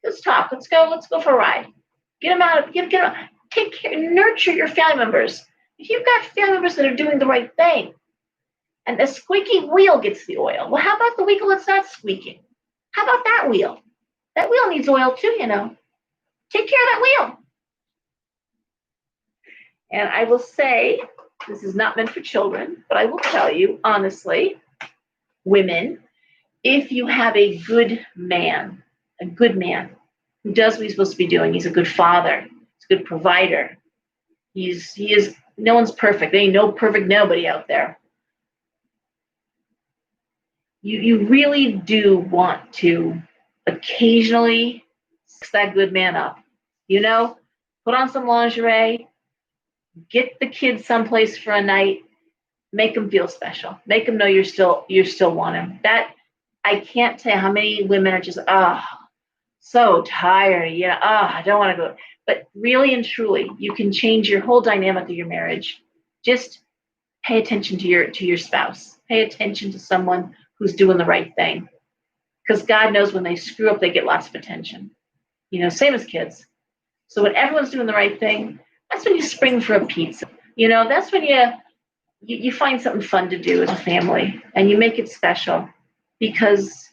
Let's talk. Let's go for a ride. Get them out. Get them. Take care. Nurture your family members. If you've got family members that are doing the right thing, and the squeaky wheel gets the oil. Well, how about the wheel that's not squeaking? How about that wheel? That wheel needs oil too. Take care of that wheel. And I will say, this is not meant for children, but I will tell you honestly, women, if you have a good man who does what he's supposed to be doing, he's a good father, he's a good provider. He is. No one's perfect. There ain't no perfect nobody out there. You really do want to occasionally sex that good man up. Put on some lingerie, get the kids someplace for a night, make them feel special, make them know you still want him. That I can't tell you how many women are just so tired. I don't want to go. But really and truly, you can change your whole dynamic of your marriage. Just pay attention to your spouse. Pay attention to someone who's doing the right thing. Because God knows when they screw up, they get lots of attention. Same as kids. So when everyone's doing the right thing, that's when you spring for a pizza. That's when you find something fun to do as a family, and you make it special, because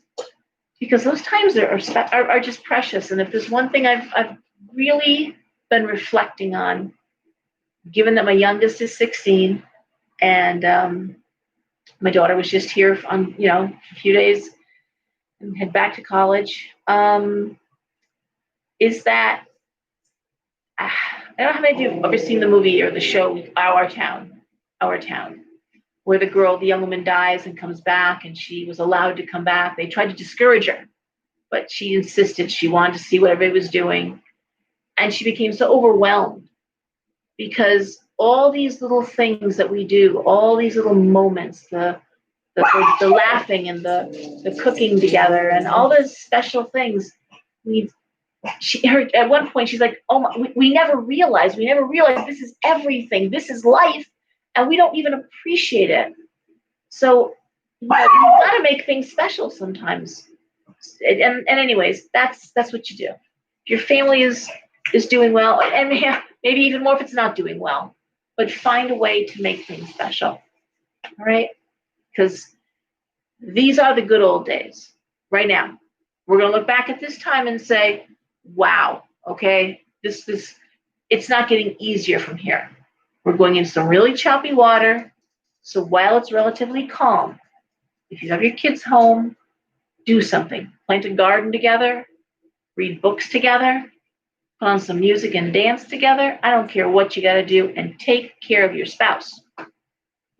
those times are just precious. And if there's one thing I've really been reflecting on, given that my youngest is 16 and my daughter was just here on a few days and head back to college, is that I don't know how many of you have ever seen the movie or the show Our Town, where the young woman dies and comes back, and she was allowed to come back. They tried to discourage her, but she insisted. She wanted to see what everybody was doing. And she became so overwhelmed because all these little things that we do, all these little moments, the laughing and the cooking together and all those special things, at one point she's like, "Oh my, we never realized this is everything. This is life, and we don't even appreciate it." So you've got to make things special sometimes. And anyways, that's what you do. If your family is doing well, and maybe even more if it's not doing well, but find a way to make things special. All right? Because these are the good old days. Right now, we're going to look back at this time and say, "Wow, okay, it's not getting easier from here. We're going into some really choppy water. So while it's relatively calm, if you have your kids home, do something. Plant a garden together, read books together, put on some music and dance together. I don't care what you got to do, and take care of your spouse.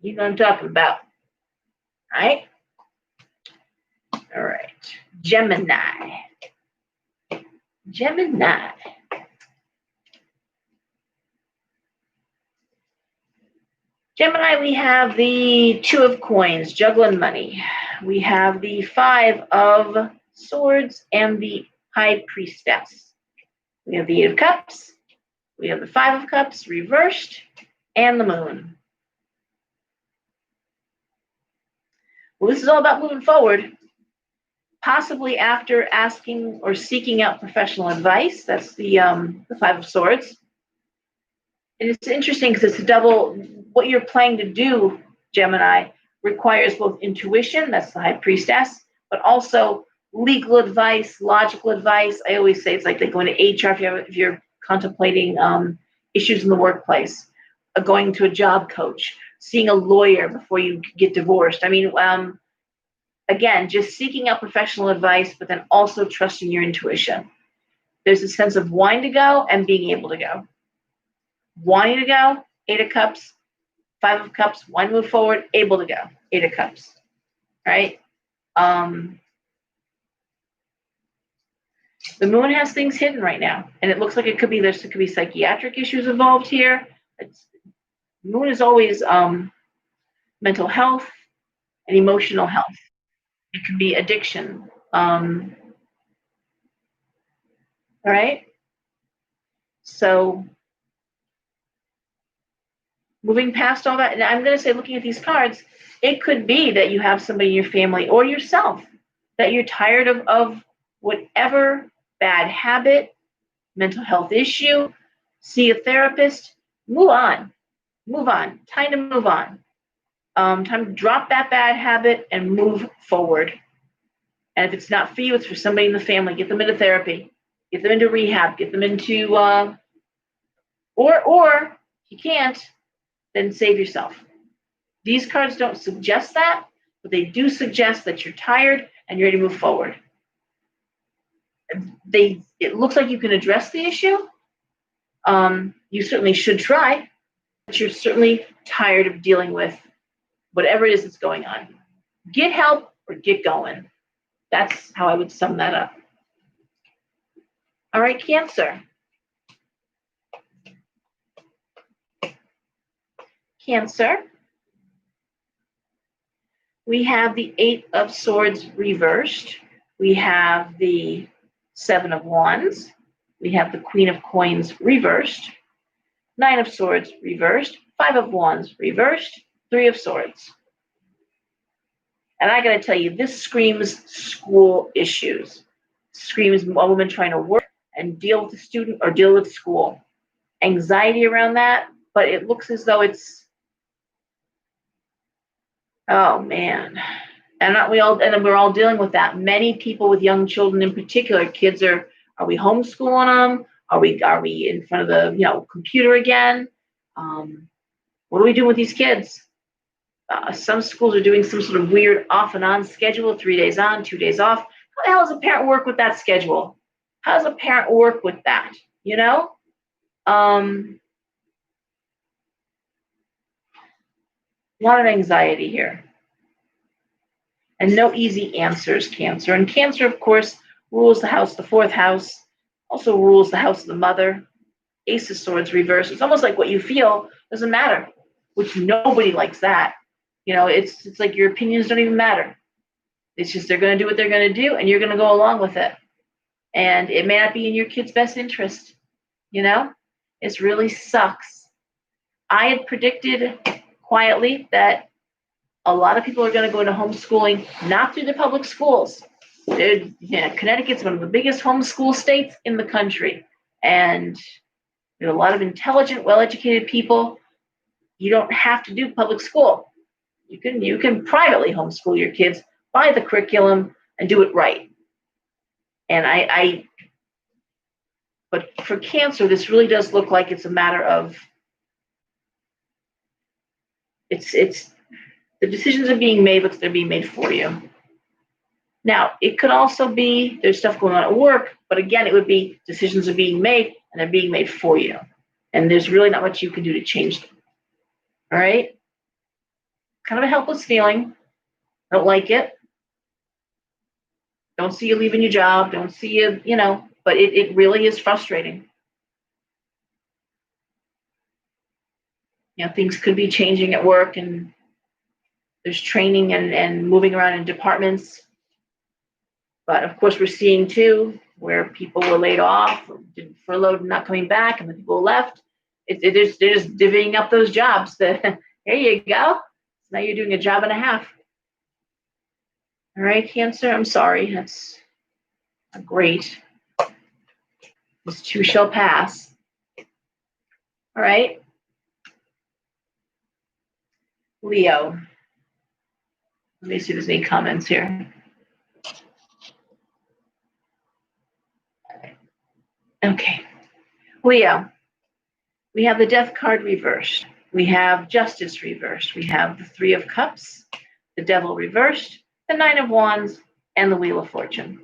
You know what I'm talking about. All right? All right. Gemini. Gemini, we have the Two of Coins, juggling money. we have the Five of Swords and the High Priestess. We have the Eight of Cups, we have the Five of Cups reversed, and the Moon. Well, this is all about moving forward, possibly after asking or seeking out professional advice. That's the Five of Swords. And it's interesting because it's a double. What you're planning to do, Gemini, requires both intuition, that's the High Priestess, but also legal advice, logical advice. I always say it's like they go into HR if you're contemplating issues in the workplace, going to a job coach, seeing a lawyer before you get divorced. I mean, again, just seeking out professional advice, but then also trusting your intuition. There's a sense of wanting to go and being able to go. Wanting to go, Eight of Cups, Five of Cups, wanting to move forward, able to go, Eight of Cups, right? The Moon has things hidden right now, and it looks like there could be psychiatric issues involved here. Moon is always mental health and emotional health. It can be addiction. All right. So moving past all that, and I'm going to say, looking at these cards, it could be that you have somebody in your family or yourself that you're tired of whatever bad habit, mental health issue. See a therapist. Move on. Move on. Time to move on. Time to drop that bad habit and move forward. And if it's not for you, it's for somebody in the family. Get them into therapy. Get them into rehab. Get them into, or if you can't, then save yourself. These cards don't suggest that, but they do suggest that you're tired and you're ready to move forward. It looks like you can address the issue. You certainly should try, but you're certainly tired of dealing with whatever it is that's going on. Get help or get going. That's how I would sum that up. All right, Cancer. Cancer. We have the Eight of Swords reversed. We have the Seven of Wands. We have the Queen of Coins reversed. Nine of Swords reversed. Five of Wands reversed. Three of Swords. And I got to tell you, this screams school issues. Screams a woman trying to work and deal with the student or deal with school. Anxiety around that, but it looks as though it's, oh man. And we're all dealing with that. Many people with young children in particular, kids are we homeschooling them? Are we in front of the computer again? What are we doing with these kids? Some schools are doing some sort of weird off and on schedule, 3 days on, 2 days off. How the hell does a parent work with that schedule? How does a parent work with that? A lot of anxiety here. And no easy answers, Cancer. And Cancer, of course, rules the house, the fourth house, also rules the house of the mother. Ace of Swords reversed. It's almost like what you feel doesn't matter, which nobody likes that. It's like your opinions don't even matter. It's just they're going to do what they're going to do, and you're going to go along with it. And it may not be in your kid's best interest. It really sucks. I had predicted quietly that a lot of people are going to go into homeschooling, not through the public schools. Connecticut's one of the biggest homeschool states in the country. And there are a lot of intelligent, well-educated people. You don't have to do public school. You can privately homeschool your kids, buy the curriculum, and do it right. And but for Cancer, this really does look like it's a matter of it's the decisions are being made, but they're being made for you. Now, it could also be there's stuff going on at work, but again, it would be decisions are being made and they're being made for you. And there's really not much you can do to change them. All right? Kind of a helpless feeling. Don't like it. Don't see you leaving your job. Don't see you, but it really is frustrating. Things could be changing at work, and There's training and moving around in departments. But of course, we're seeing too where people were laid off, or furloughed, and not coming back, and the people left. They're just divvying up those jobs. Here you go. Now you're doing a job and a half. All right, Cancer. I'm sorry. That's not great. This too shall pass. All right. Leo. Let me see if there's any comments here. Okay. Leo. We have the Death card reversed. We have Justice reversed. We have the Three of Cups, the Devil reversed, the Nine of Wands, and the Wheel of Fortune.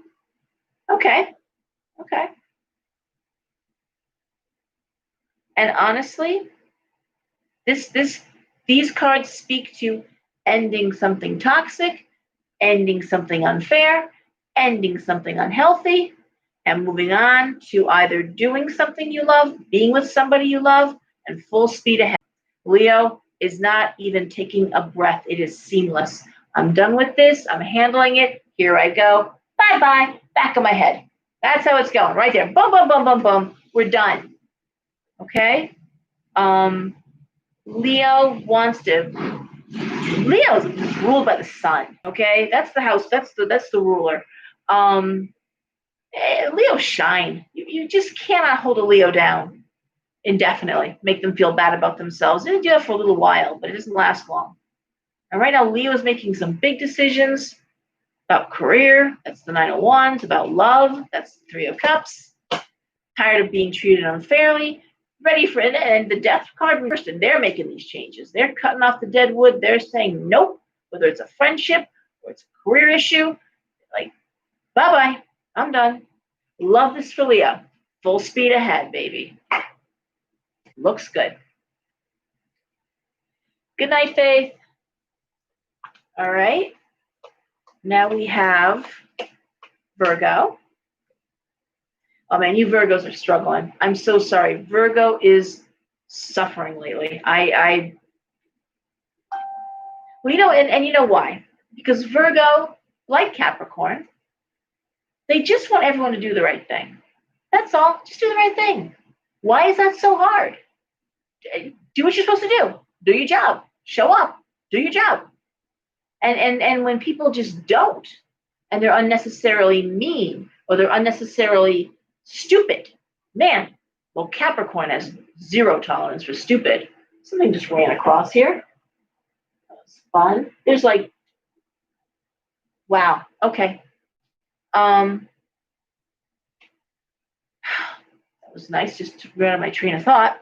Okay. Okay. And honestly, these cards speak to ending something toxic, ending something unfair, ending something unhealthy, and moving on to either doing something you love, being with somebody you love, and full speed ahead. Leo is not even taking a breath. It is seamless. I'm done with this. I'm handling it. Here I go. Bye-bye. Back of my head. That's how it's going. Right there. Boom, boom, boom, boom, boom. We're done. Okay? Leo wants to. Leo's ruled by the sun. Okay? That's the house. That's the ruler. Leo shine. You just cannot hold a Leo down indefinitely, make them feel bad about themselves. They do that for a little while, but it doesn't last long. And right now, Leo is making some big decisions about career. That's the Nine of Wands. About love. That's the Three of Cups. Tired of being treated unfairly. Ready for it. And the Death card reversed, and they're making these changes. They're cutting off the dead wood. They're saying nope, whether it's a friendship or it's a career issue. Like, bye-bye. I'm done. Love this for Leo. Full speed ahead, baby. Looks good. Good night, Faith. All right. Now we have Virgo. Oh man, you Virgos are struggling. I'm so sorry. Virgo is suffering lately. Well, you know, and you know why? Because Virgo, like Capricorn, they just want everyone to do the right thing. That's all. Just do the right thing. Why is that so hard? Do what you're supposed to do. Do your job. Show up. Do your job. And when people just don't, and they're unnecessarily mean, or they're unnecessarily stupid, man, well, Capricorn has zero tolerance for stupid. Something just ran across here. That was fun. There's like, wow, okay. That was nice, just to run out of my train of thought.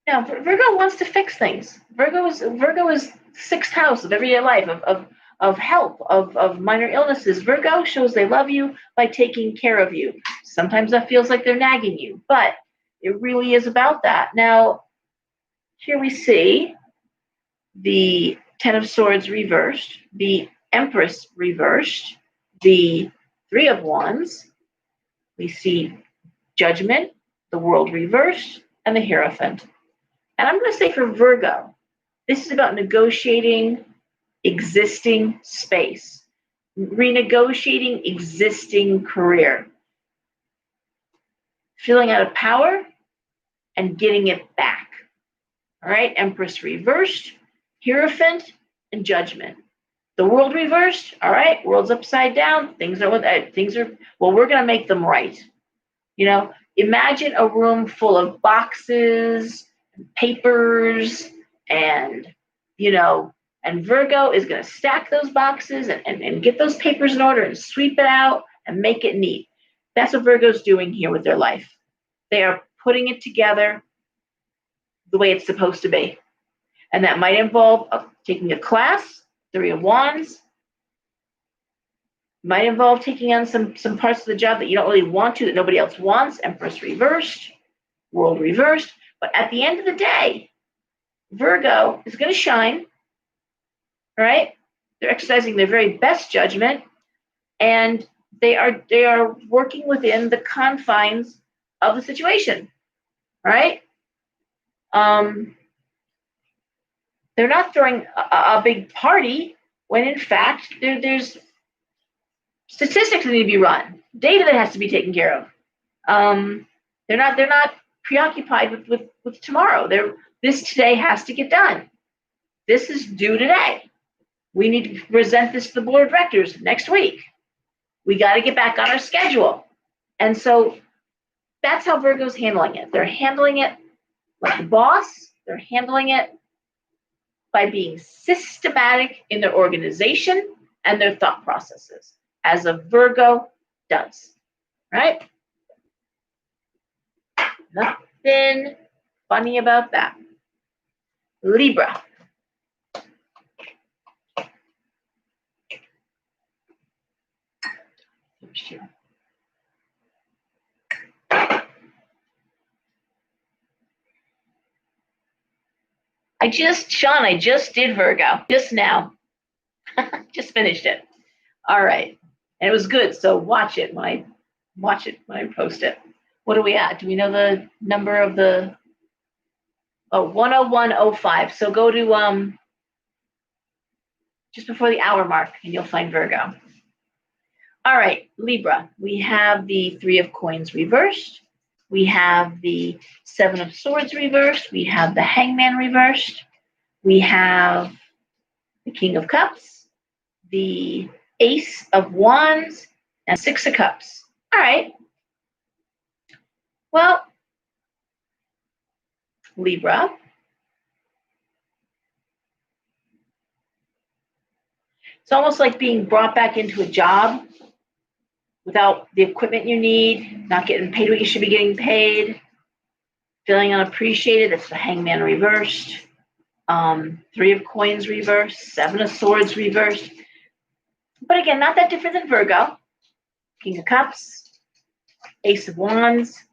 Yeah, Virgo wants to fix things. Virgo is sixth house of everyday life, of health, of minor illnesses. Virgo shows they love you by taking care of you. Sometimes that feels like they're nagging you, but it really is about that. Now, here we see the Ten of Swords reversed, the Empress reversed, the Three of Wands. We see Judgment, the World reversed, and the Hierophant. And I'm going to say for Virgo, this is about negotiating existing space, renegotiating existing career, feeling out of power and getting it back. All right, Empress reversed, Hierophant, and Judgment. The World reversed. All right, world's upside down. Things are well, we're going to make them right. You know, imagine a room full of boxes, papers, and and Virgo is going to stack those boxes and get those papers in order and sweep it out and make it neat. That's what Virgo's doing here with their life. They are putting it together the way it's supposed to be. And that might involve taking a class, Three of Wands. Might involve taking on some parts of the job that you don't really want to, that nobody else wants. Empress reversed, World reversed. But at the end of the day, Virgo is going to shine, right? They're exercising their very best judgment, and they are working within the confines of the situation, right? They're not throwing a big party when in fact there's statistics that need to be run, data that has to be taken care of. They're not preoccupied with tomorrow. This today has to get done. This is due today. We need to present this to the board of directors next week. We got to get back on our schedule. And so that's how Virgo's handling it. They're handling it like the boss. They're handling it by being systematic in their organization and their thought processes, as a Virgo does, right? Nothing funny about that. Libra. I just did Virgo, just now. Just finished it. All right. And it was good, so watch it when I post it. What are we at? Do we know the number of the 10105. So go to just before the hour mark and you'll find Virgo. All right, Libra. We have the 3 of Coins reversed. We have the 7 of Swords reversed. We have the Hangman reversed. We have the King of Cups, the Ace of Wands, and 6 of Cups. All right. Well, Libra, it's almost like being brought back into a job without the equipment you need, not getting paid what you should be getting paid, feeling unappreciated. That's the Hangman reversed. 3 of Coins reversed, 7 of Swords reversed. But again, not that different than Virgo. King of Cups, Ace of Wands,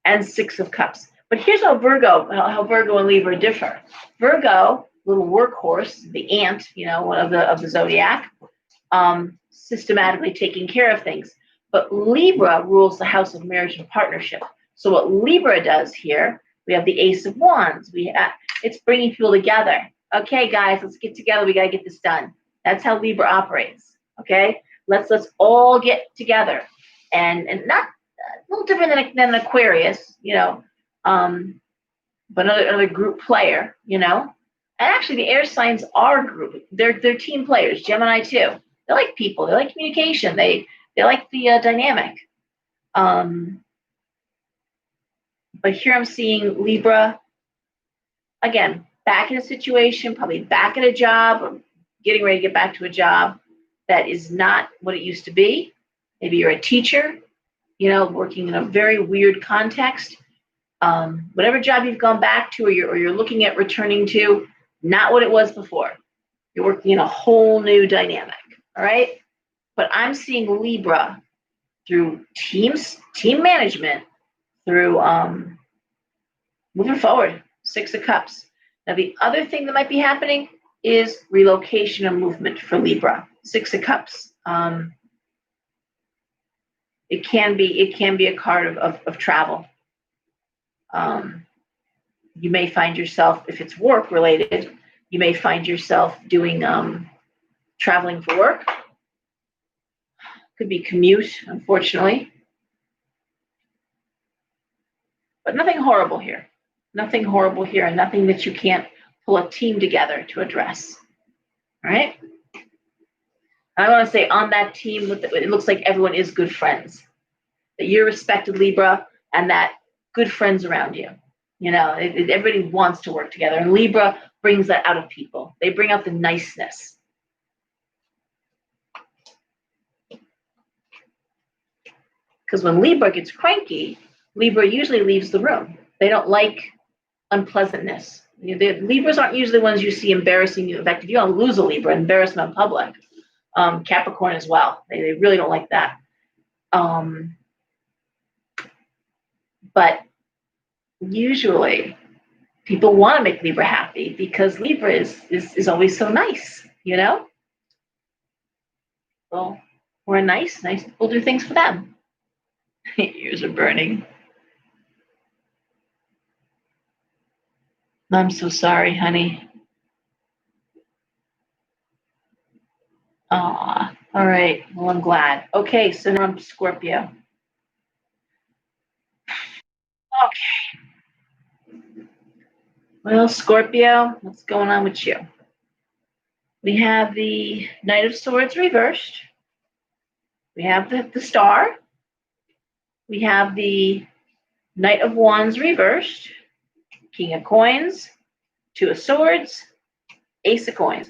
and 6 of Cups. But here's how Virgo and Libra differ. Virgo, little workhorse, the ant, one of the zodiac, systematically taking care of things. But Libra rules the house of marriage and partnership. So what Libra does here, we have the Ace of Wands. It's bringing people together. Okay, guys, let's get together. We got to get this done. That's how Libra operates. Okay, let's all get together, and not a little different than Aquarius, but another group player, And actually, the air signs are group. They're team players. Gemini too. They like people. They like communication. They like the dynamic. But here I'm seeing Libra again, back in a situation, probably back at a job, or getting ready to get back to a job that is not what it used to be. Maybe you're a teacher, working in a very weird context. Whatever job you've gone back to, or you're looking at returning to, not what it was before. You're working in a whole new dynamic. All right. But I'm seeing Libra through team management, through moving forward. 6 of Cups. Now the other thing that might be happening is relocation and movement for Libra. 6 of Cups. It can be a card of travel. You may find yourself, if it's work related, you may find yourself doing traveling for work. Could be commute, unfortunately. But nothing horrible here. Nothing horrible here, and nothing that you can't pull a team together to address. All right? I want to say on that team, it looks like everyone is good friends. That you're respected, Libra, and that good friends around you. Everybody wants to work together, and Libra brings that out of people. They bring out the niceness. Because when Libra gets cranky, Libra usually leaves the room. They don't like unpleasantness. The Libras aren't usually the ones you see embarrassing you. In fact, if you don't lose a Libra, embarrassment in public. Capricorn as well. They really don't like that. But usually people want to make Libra happy because Libra is always so nice, Well, we're nice people do things for them. Ears are burning. I'm so sorry, honey. All right. Well, I'm glad. Okay, so now I'm Scorpio. Okay. Well, Scorpio, what's going on with you? We have the Knight of Swords reversed. We have the Star. We have the Knight of Wands reversed. King of Coins. Two of Swords. Ace of Coins.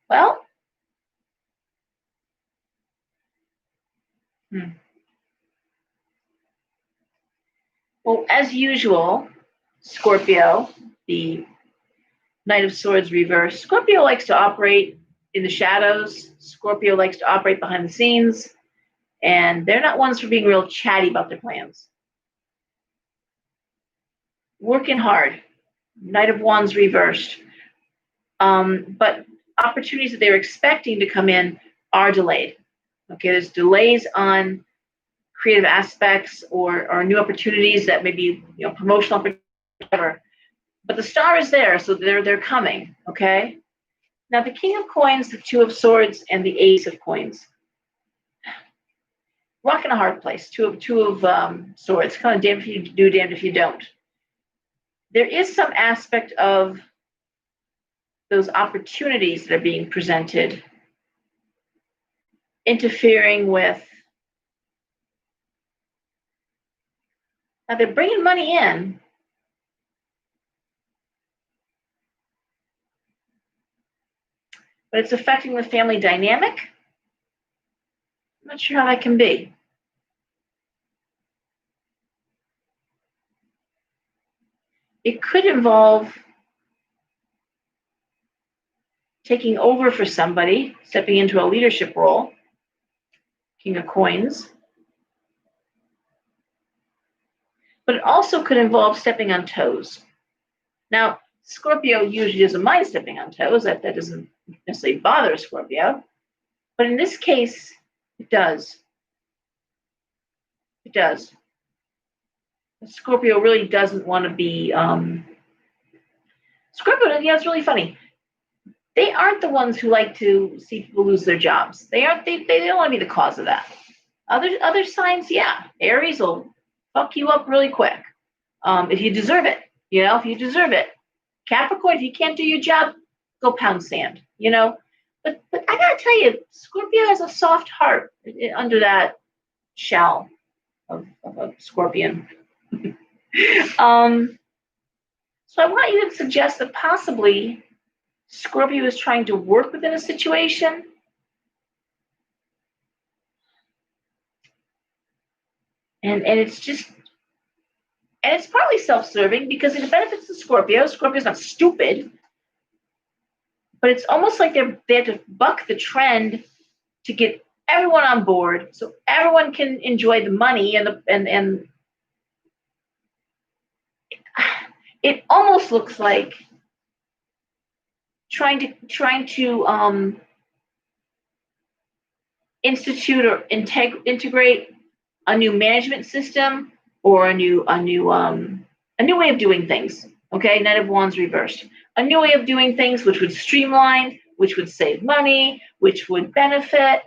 Well, well, as usual, Scorpio, the Knight of Swords reversed. Scorpio likes to operate in the shadows. Scorpio likes to operate behind the scenes. And they're not ones for being real chatty about their plans. Working hard. Knight of Wands reversed. But opportunities that they're expecting to come in are delayed. Okay, there's delays on creative aspects or new opportunities that may be, promotional opportunities, whatever. But the Star is there, so they're coming. Okay. Now the King of Coins, the Two of Swords, and the Ace of Coins. Rock in a hard place. Two of Swords. Kind of damned if you do, damned if you don't. There is some aspect of those opportunities that are being presented interfering with. Now they're bringing money in, but it's affecting the family dynamic. I'm not sure how that can be. It could involve taking over for somebody, stepping into a leadership role. King of Coins. But it also could involve stepping on toes. Now, Scorpio usually doesn't mind stepping on toes. That doesn't necessarily bother Scorpio. But in this case, it does. It does. Scorpio really doesn't want to be. Scorpio, it's really funny. They aren't the ones who like to see people lose their jobs. They aren't. They don't want to be the cause of that. Other signs, yeah. Aries will fuck you up really quick if you deserve it. If you deserve it. Capricorn, if you can't do your job, go pound sand. But I gotta tell you, Scorpio has a soft heart under that shell of a scorpion. So I want you to suggest that possibly Scorpio is trying to work within a situation. And it's partly self-serving because it benefits the Scorpio. Scorpio's not stupid. But it's almost like they have to buck the trend to get everyone on board so everyone can enjoy the money and it almost looks like trying to institute or integrate a new management system or a new way of doing things. Okay, Knight of Wands reversed. A new way of doing things which would streamline, which would save money, which would benefit.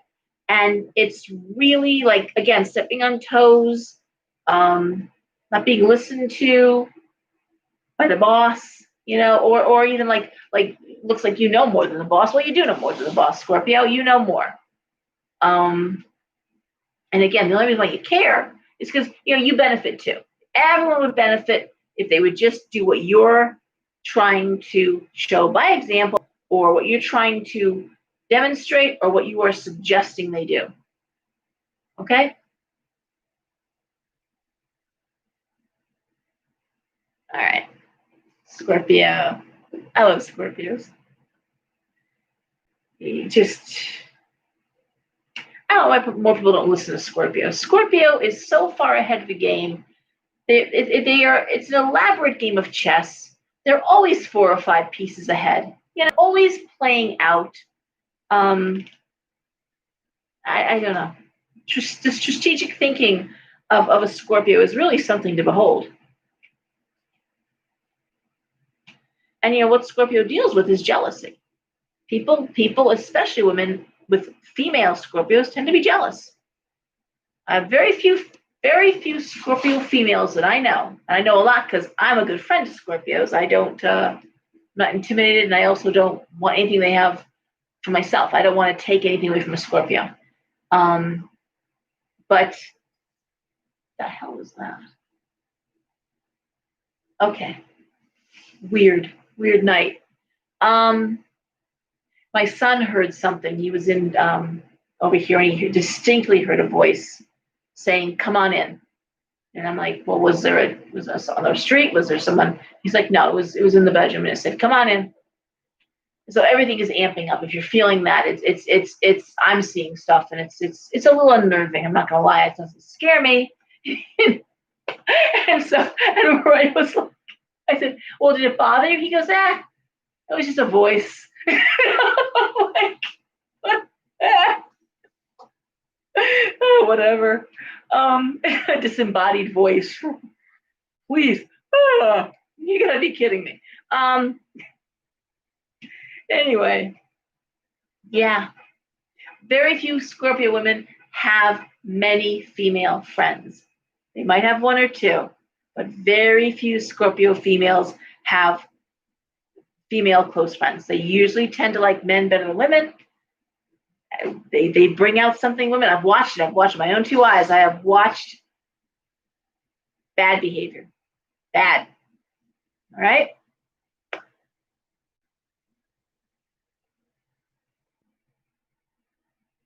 And it's really like, again, stepping on toes, not being listened to by the boss, or even like looks like more than the boss. Well, you do know more than the boss, Scorpio. You know more. And again, the only reason why you care is because you benefit too. Everyone would benefit if they would just do what you're trying to show by example, or what you're trying to demonstrate, or what you are suggesting they do. Okay? All right. Scorpio. I love Scorpios. I don't know why more people don't listen to Scorpio. Scorpio is so far ahead of the game. It's an elaborate game of chess. They're always 4 or 5 pieces ahead. Always playing out. I don't know. Just the strategic thinking of a Scorpio is really something to behold. And what Scorpio deals with is jealousy. People, especially women with female Scorpios, tend to be jealous. Very few Scorpio females that I know, and I know a lot because I'm a good friend to Scorpios. I don't, I'm not intimidated, and I also don't want anything they have for myself. I don't want to take anything away from a Scorpio. But the hell was that? Okay, weird night. My son heard something. He was in over here, and he distinctly heard a voice saying, "Come on in." And I'm like, "Well, was there on the street? Was there someone?" He's like, "No, it was in the bedroom." And I said, "Come on in." So everything is amping up. If you're feeling that, it's I'm seeing stuff, and it's a little unnerving. I'm not gonna lie, it doesn't scare me. And Roy was like, I said, "Well, did it bother you?" He goes, it was just a voice. I'm like, oh, whatever. A disembodied voice. Please. You gotta be kidding me. Anyway, yeah. Very few Scorpio women have many female friends. They might have one or two, but very few Scorpio females have female close friends. They usually tend to like men better than women. They bring out something women. I've watched it. I've watched my own two eyes. I have watched bad behavior. Bad. All right?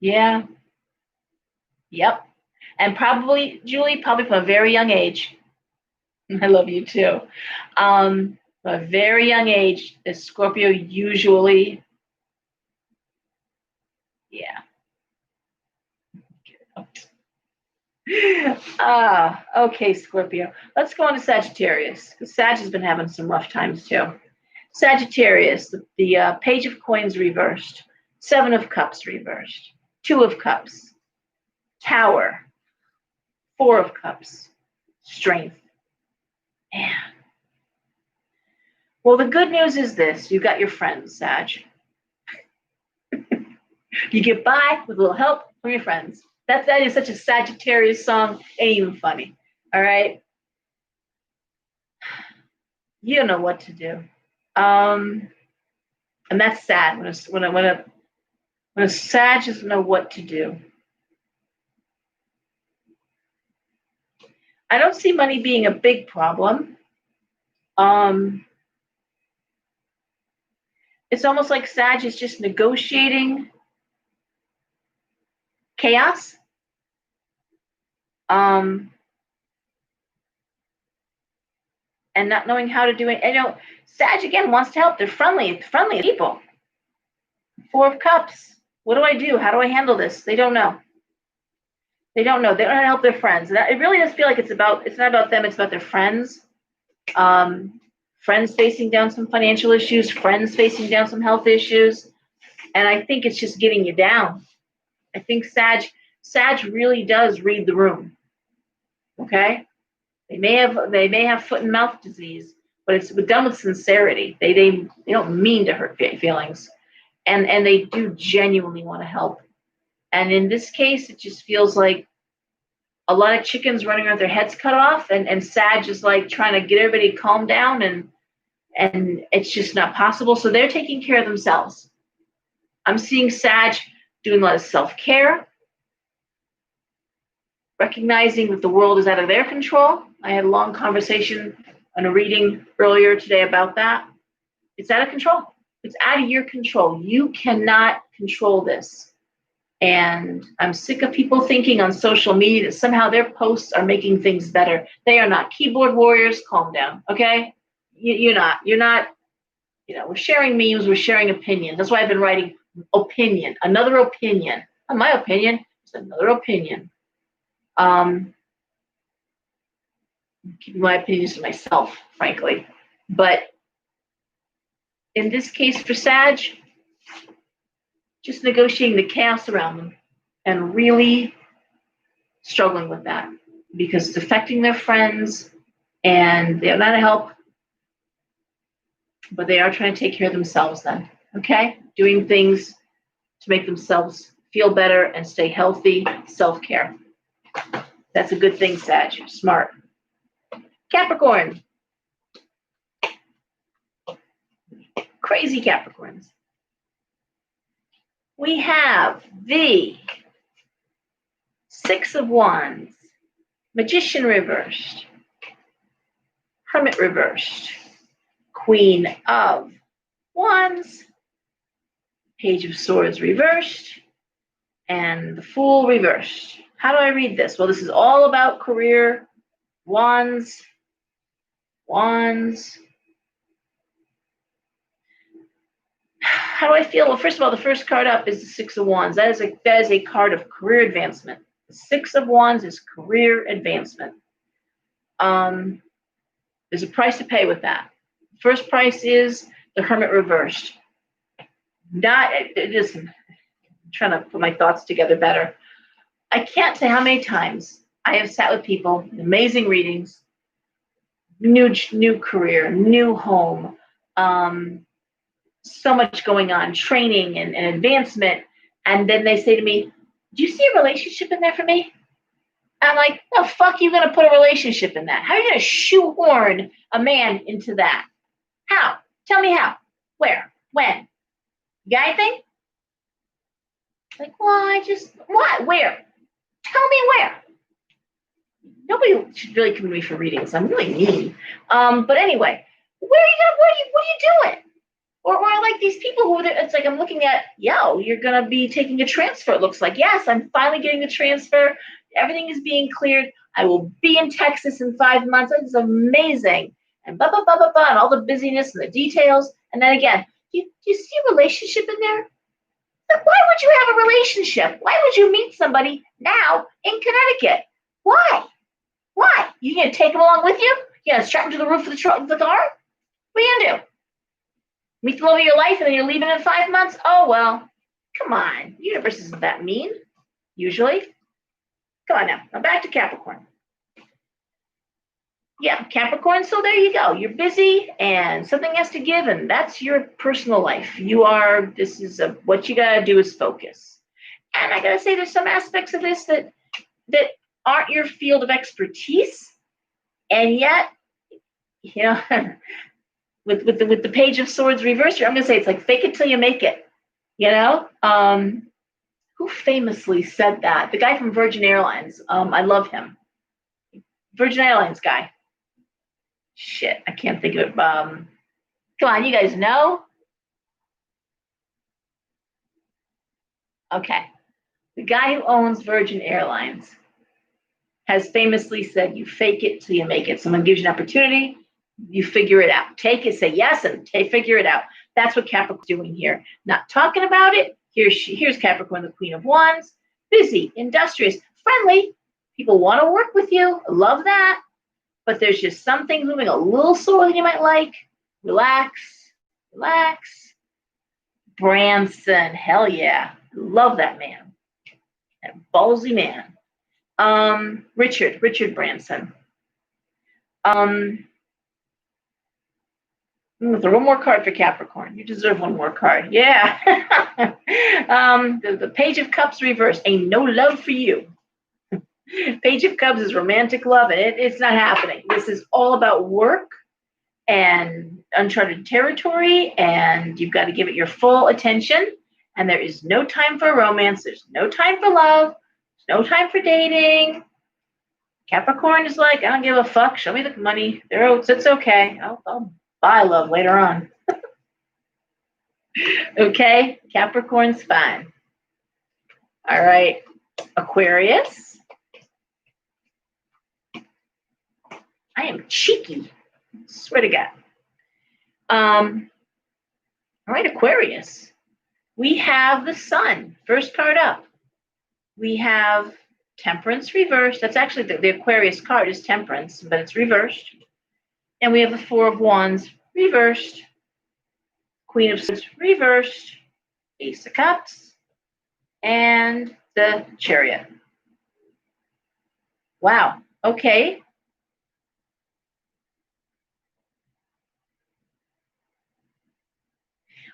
Yeah. Yep. And probably, Julie, probably from a very young age. I love you too. From a very young age, the Scorpio usually, yeah. Okay, Scorpio. Let's go on to Sagittarius, because Sag has been having some rough times too. Sagittarius, the Page of Coins reversed, Seven of Cups reversed, Two of Cups, Tower, Four of Cups, Strength. Man. Well, the good news is this: you got your friends, Sag. You get by with a little help from your friends. That is such a Sagittarius song. Ain't even funny. All right. You don't know what to do. And that's sad when a Sag doesn't know what to do. I don't see money being a big problem. It's almost like Sag is just negotiating chaos. And not knowing how to do it. Sag again wants to help. They're friendly people. Four of Cups. What do I do? How do I handle this? They don't know. They don't know. They don't know how to help their friends. It really does feel like it's not about them. It's about their friends. Friends facing down some financial issues. Friends facing down some health issues. And I think it's just getting you down. I think Sag really does read the room. Okay. They may have foot and mouth disease, but it's done with sincerity. They don't mean to hurt feelings, and they do genuinely want to help. And in this case, it just feels like a lot of chickens running around their heads cut off, and Sag is like trying to get everybody to calm down, and it's just not possible. So they're taking care of themselves. I'm seeing Sag doing a lot of self-care, recognizing that the world is out of their control. I had a long conversation on a reading earlier today about that. It's out of control. It's out of your control. You cannot control this. And I'm sick of people thinking on social media that somehow their posts are making things better. They are not. Keyboard warriors, calm down, okay? You're not. We're sharing memes, we're sharing opinions. That's why I've been writing opinion, another opinion. Not my opinion, it's another opinion. Keeping my opinions to myself, frankly. But in this case for Sag, just negotiating the chaos around them and really struggling with that because it's affecting their friends and they're not a help, but they are trying to take care of themselves then. Okay? Doing things to make themselves feel better and stay healthy, self-care. That's a good thing, Sag. Smart. Capricorn. Crazy Capricorns. We have the Six of Wands, Magician reversed, Hermit reversed, Queen of Wands, Page of Swords reversed, and the Fool reversed. How do I read this? Well, this is all about career, wands. How do I feel? Well, first of all, the first card up is the Six of Wands. That is a card of career advancement. The Six of Wands is career advancement. There's a price to pay with that. First price is the Hermit reversed. I'm trying to put my thoughts together better. I can't say how many times I have sat with people, amazing readings, new career, new home, so much going on, training and advancement. And then they say to me, do you see a relationship in there for me? I'm like, the fuck you going to put a relationship in that? How are you going to shoehorn a man into that? How? Tell me how. Where? When? You got anything? Like, well, what? Where? Tell me where. Nobody should really come to me for readings. I'm really mean. But anyway, what are you doing? Or like these people who, it's like I'm looking at, you're going to be taking a transfer. It looks like, yes, I'm finally getting the transfer. Everything is being cleared. I will be in Texas in 5 months. It's amazing. And blah, blah, blah, blah, blah, and all the busyness and the details. And then again, do you see a relationship in there? Why would you have a relationship? Why would you meet somebody now in Connecticut? Why? You going to take them along with you? You going to strap them to the roof of the car? What are you going to do? Meet the love of your life and then you're leaving in 5 months? Oh, well, come on. The universe isn't that mean, usually. Come on now. Now back to Capricorn. Yeah, Capricorn, so there you go. You're busy and something has to give, and that's your personal life. What you got to do is focus. And I got to say, there's some aspects of this that aren't your field of expertise, and yet, with the Page of Swords reversed, I'm going to say it's like fake it till you make it. Who famously said that? The guy from Virgin Airlines. I love him. Virgin Airlines guy. Shit, I can't think of it. Come on, you guys know? Okay. The guy who owns Virgin Airlines has famously said, you fake it till you make it. Someone gives you an opportunity, you figure it out. Take it, say yes, and figure it out. That's what Capricorn's doing here. Not talking about it. Here's Capricorn, the Queen of Wands. Busy, industrious, friendly. People want to work with you. I love that. But there's just something moving a little slower than you might like. Relax. Branson, hell yeah. Love that man. That ballsy man. Richard Branson. I'm gonna throw one more card for Capricorn. You deserve one more card. Yeah. The Page of Cups reversed. Ain't no love for you. Page of Cups is romantic love, and it's not happening. This is all about work and uncharted territory, and you've got to give it your full attention. And there is no time for romance. There's no time for love. There's no time for dating. Capricorn is like, I don't give a fuck. Show me the money. It's okay. I'll buy love later on. Okay? Capricorn's fine. All right. Aquarius. I am cheeky. Swear to God. All right, Aquarius. We have the Sun. First card up. We have Temperance reversed. That's actually the Aquarius card is Temperance, but it's reversed. And we have the Four of Wands reversed. Queen of Swords reversed. Ace of Cups. And the Chariot. Wow. Okay.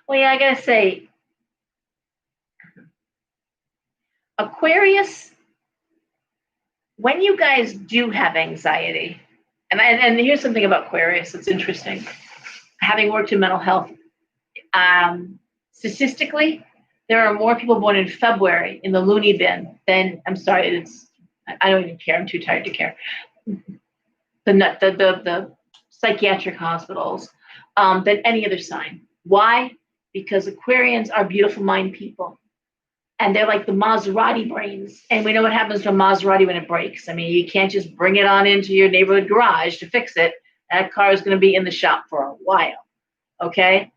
Well, yeah, I gotta say, Aquarius, when you guys do have anxiety, and here's something about Aquarius that's interesting. Having worked in mental health, statistically, there are more people born in February in the loony bin than, I'm sorry, I don't even care. I'm too tired to care. The psychiatric hospitals than any other sign. Why? Because Aquarians are beautiful mind people. And they're like the Maserati brains. And we know what happens to a Maserati when it breaks. I mean, you can't just bring it on into your neighborhood garage to fix it. That car is going to be in the shop for a while. Okay?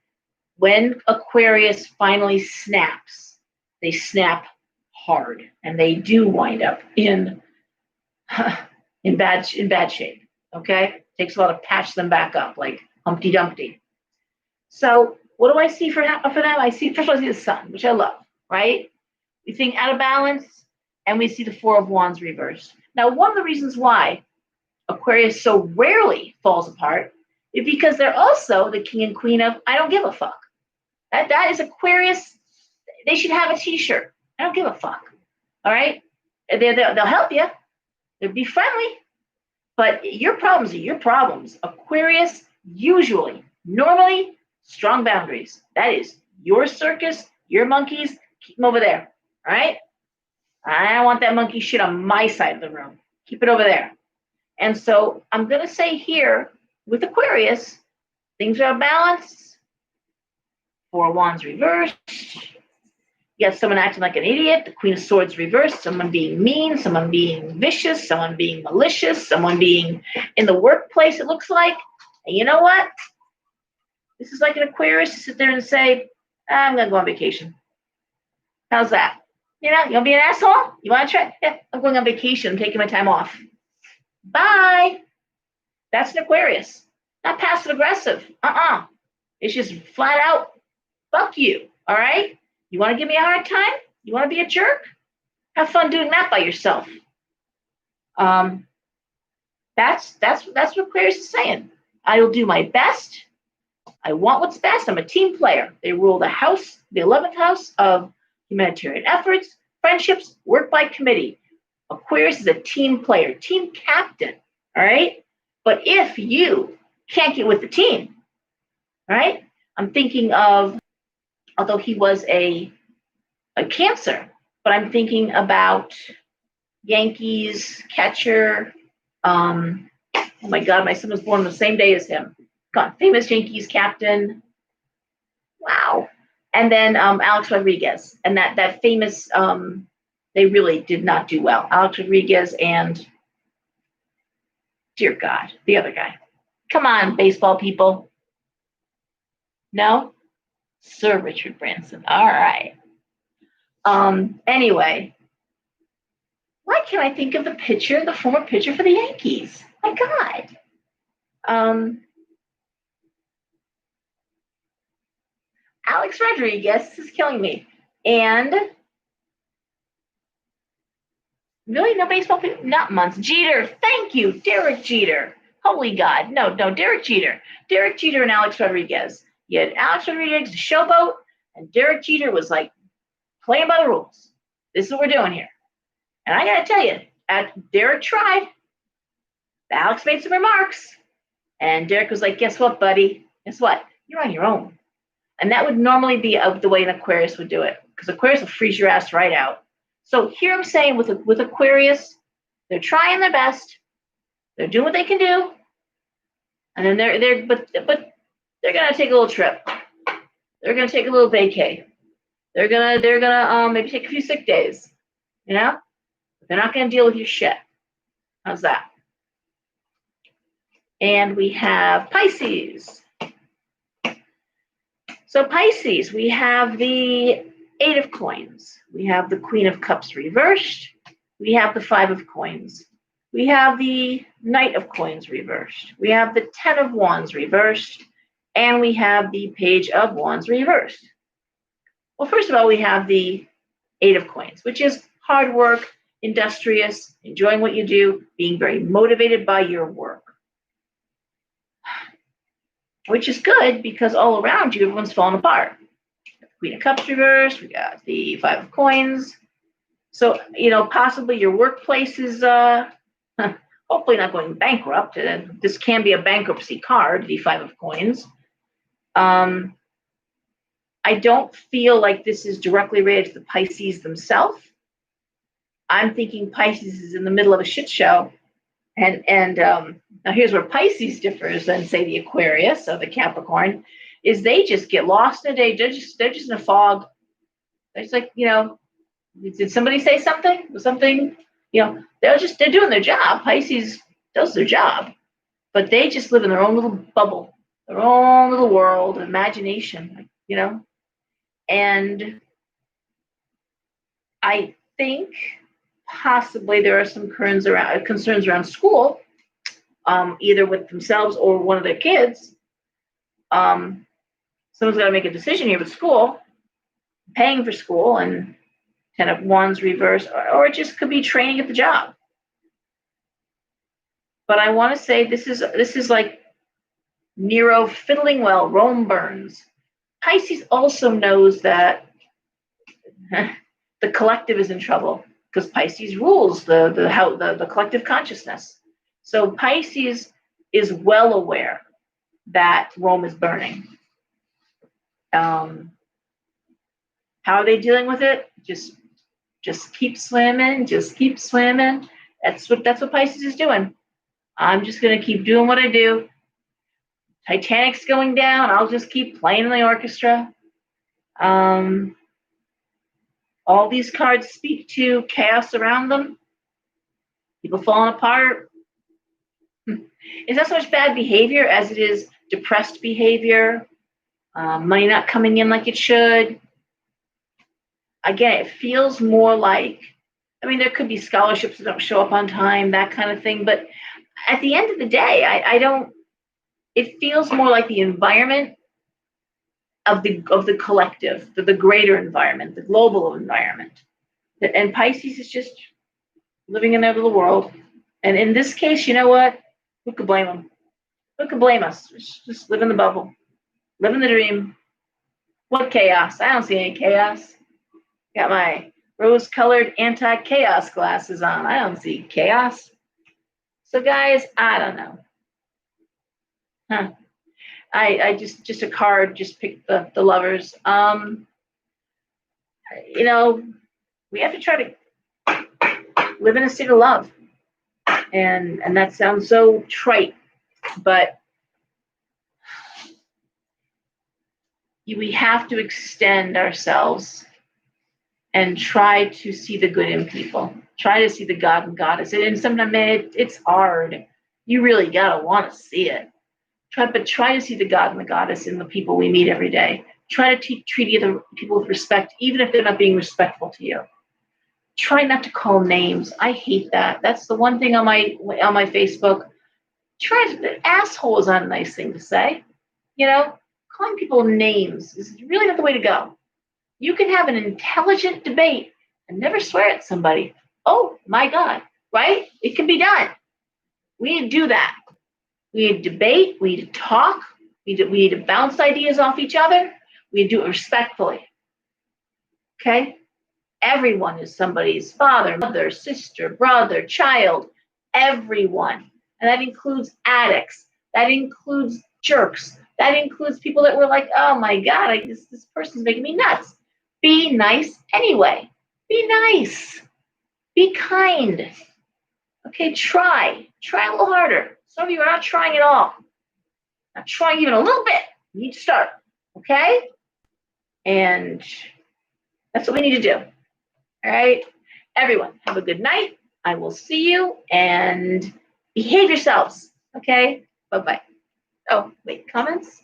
When Aquarius finally snaps, they snap hard. And they do wind up in bad shape. Okay? Takes a lot to patch them back up, like Humpty Dumpty. So what do I see for them? I see, first of all, I see the sun, which I love, right? We think out of balance, and we see the Four of Wands reversed. Now, one of the reasons why Aquarius so rarely falls apart is because they're also the king and queen of I don't give a fuck. That is Aquarius. They should have a t-shirt. I don't give a fuck. All right? They'll help you. They'll be friendly. But your problems are your problems. Aquarius usually, normally, strong boundaries. That is your circus, your monkeys. Keep them over there. All right? I don't want that monkey shit on my side of the room. Keep it over there. And so I'm going to say here with Aquarius, things are balanced. Four of Wands reversed. You got someone acting like an idiot. The Queen of Swords reversed. Someone being mean. Someone being vicious. Someone being malicious. Someone being in the workplace, it looks like. And you know what? This is like an Aquarius to sit there and say, I'm going to go on vacation. How's that? You want to be an asshole? You want to try? Yeah, I'm going on vacation. I'm taking my time off. Bye. That's an Aquarius. Not passive aggressive. It's just flat out, fuck you. All right? You want to give me a hard time? You want to be a jerk? Have fun doing that by yourself. That's what Aquarius is saying. I will do my best. I want what's best. I'm a team player. They rule the house, the 11th house of humanitarian efforts, friendships, work by committee. Aquarius is a team player, team captain, all right? But if you can't get with the team, right? I'm thinking of, although he was a Cancer, but I'm thinking about Yankees catcher. Oh my God, my son was born on the same day as him. God, famous Yankees captain. Wow. And then Alex Rodriguez, and that famous, they really did not do well. Alex Rodriguez and, dear God, the other guy. Come on, baseball people. No? Sir Richard Branson. All right. Anyway, why can't I think of the former pitcher for the Yankees? My God. Alex Rodriguez is killing me. And really, no baseball people? Not months. Jeter, thank you. Derek Jeter. Holy God. No, Derek Jeter. Derek Jeter and Alex Rodriguez. You had Alex Rodriguez, the showboat, and Derek Jeter was like playing by the rules. This is what we're doing here. And I got to tell you, Derek tried. Alex made some remarks. And Derek was like, guess what, buddy? Guess what? You're on your own. And that would normally be the way an Aquarius would do it, because Aquarius will freeze your ass right out. So here I'm saying with Aquarius, they're trying their best. They're doing what they can do. And then they're going to take a little trip. They're going to take a little vacay. They're gonna maybe take a few sick days. You know? But they're not going to deal with your shit. How's that? And we have Pisces. So Pisces, we have the Eight of Coins. We have the Queen of Cups reversed. We have the Five of Coins. We have the Knight of Coins reversed. We have the Ten of Wands reversed. And we have the Page of Wands reversed. Well, first of all, we have the Eight of Coins, which is hard work, industrious, enjoying what you do, being very motivated by your work. Which is good because all around you, everyone's falling apart. Queen of Cups reversed. We got the Five of Coins. So, possibly your workplace is hopefully not going bankrupt. This can be a bankruptcy card, the Five of Coins. I don't feel like this is directly related to the Pisces themselves. I'm thinking Pisces is in the middle of a shit show. And now here's where Pisces differs than, say, the Aquarius or the Capricorn, is they just get lost in a day. They're just in a fog. It's like, did somebody say something? Something, they're doing their job. Pisces does their job, but they just live in their own little bubble, their own little world, imagination, And I think possibly there are some concerns around school, either with themselves or one of their kids. Someone's got to make a decision here with school, paying for school, and Ten of Wands reverse, or it just could be training at the job. But I want to say this is like Nero fiddling well, Rome burns. Pisces also knows that the collective is in trouble because Pisces rules the collective consciousness. So Pisces is well aware that Rome is burning. How are they dealing with it? Just keep swimming, just keep swimming. That's what Pisces is doing. I'm just gonna keep doing what I do. Titanic's going down. I'll just keep playing in the orchestra. All these cards speak to chaos around them. People falling apart. It's not so much bad behavior as it is depressed behavior. Money not coming in like it should. Again, it feels more like, there could be scholarships that don't show up on time, that kind of thing. But at the end of the day, it feels more like the environment of the collective, the greater environment, the global environment. And Pisces is just living in their little world. And in this case, you know what? Who could blame them? Who could blame us? Just live in the bubble. Live in the dream. What chaos? I don't see any chaos. Got my rose-colored anti-chaos glasses on. I don't see chaos. So guys, I don't know. I just a card, just picked the lovers. We have to try to live in a state of love. And that sounds so trite, but we have to extend ourselves and try to see the good in people. Try to see the God and Goddess. And sometimes it's hard. You really gotta want to see it. Try to see the God and the Goddess in the people we meet every day. Try to treat other people with respect, even if they're not being respectful to you. Try not to call names. I hate that. That's the one thing on my Facebook. Asshole is not a nice thing to say. Calling people names is really not the way to go. You can have an intelligent debate and never swear at somebody. Oh my God, right? It can be done. We need to do that. We need to debate. We need to talk. We need to bounce ideas off each other. We need to do it respectfully. Okay? Everyone is somebody's father, mother, sister, brother, child, everyone. And that includes addicts. That includes jerks. That includes people that were like, oh my God, this person's making me nuts. Be nice anyway. Be nice. Be kind. Okay, try. Try a little harder. Some of you are not trying at all. Not trying even a little bit. You need to start. Okay? And that's what we need to do. All right? Everyone, have a good night. I will see you and behave yourselves. Okay? Bye-bye. Oh, wait, comments?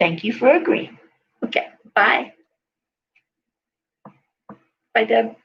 Thank you for agreeing. Okay, bye. Bye, Deb.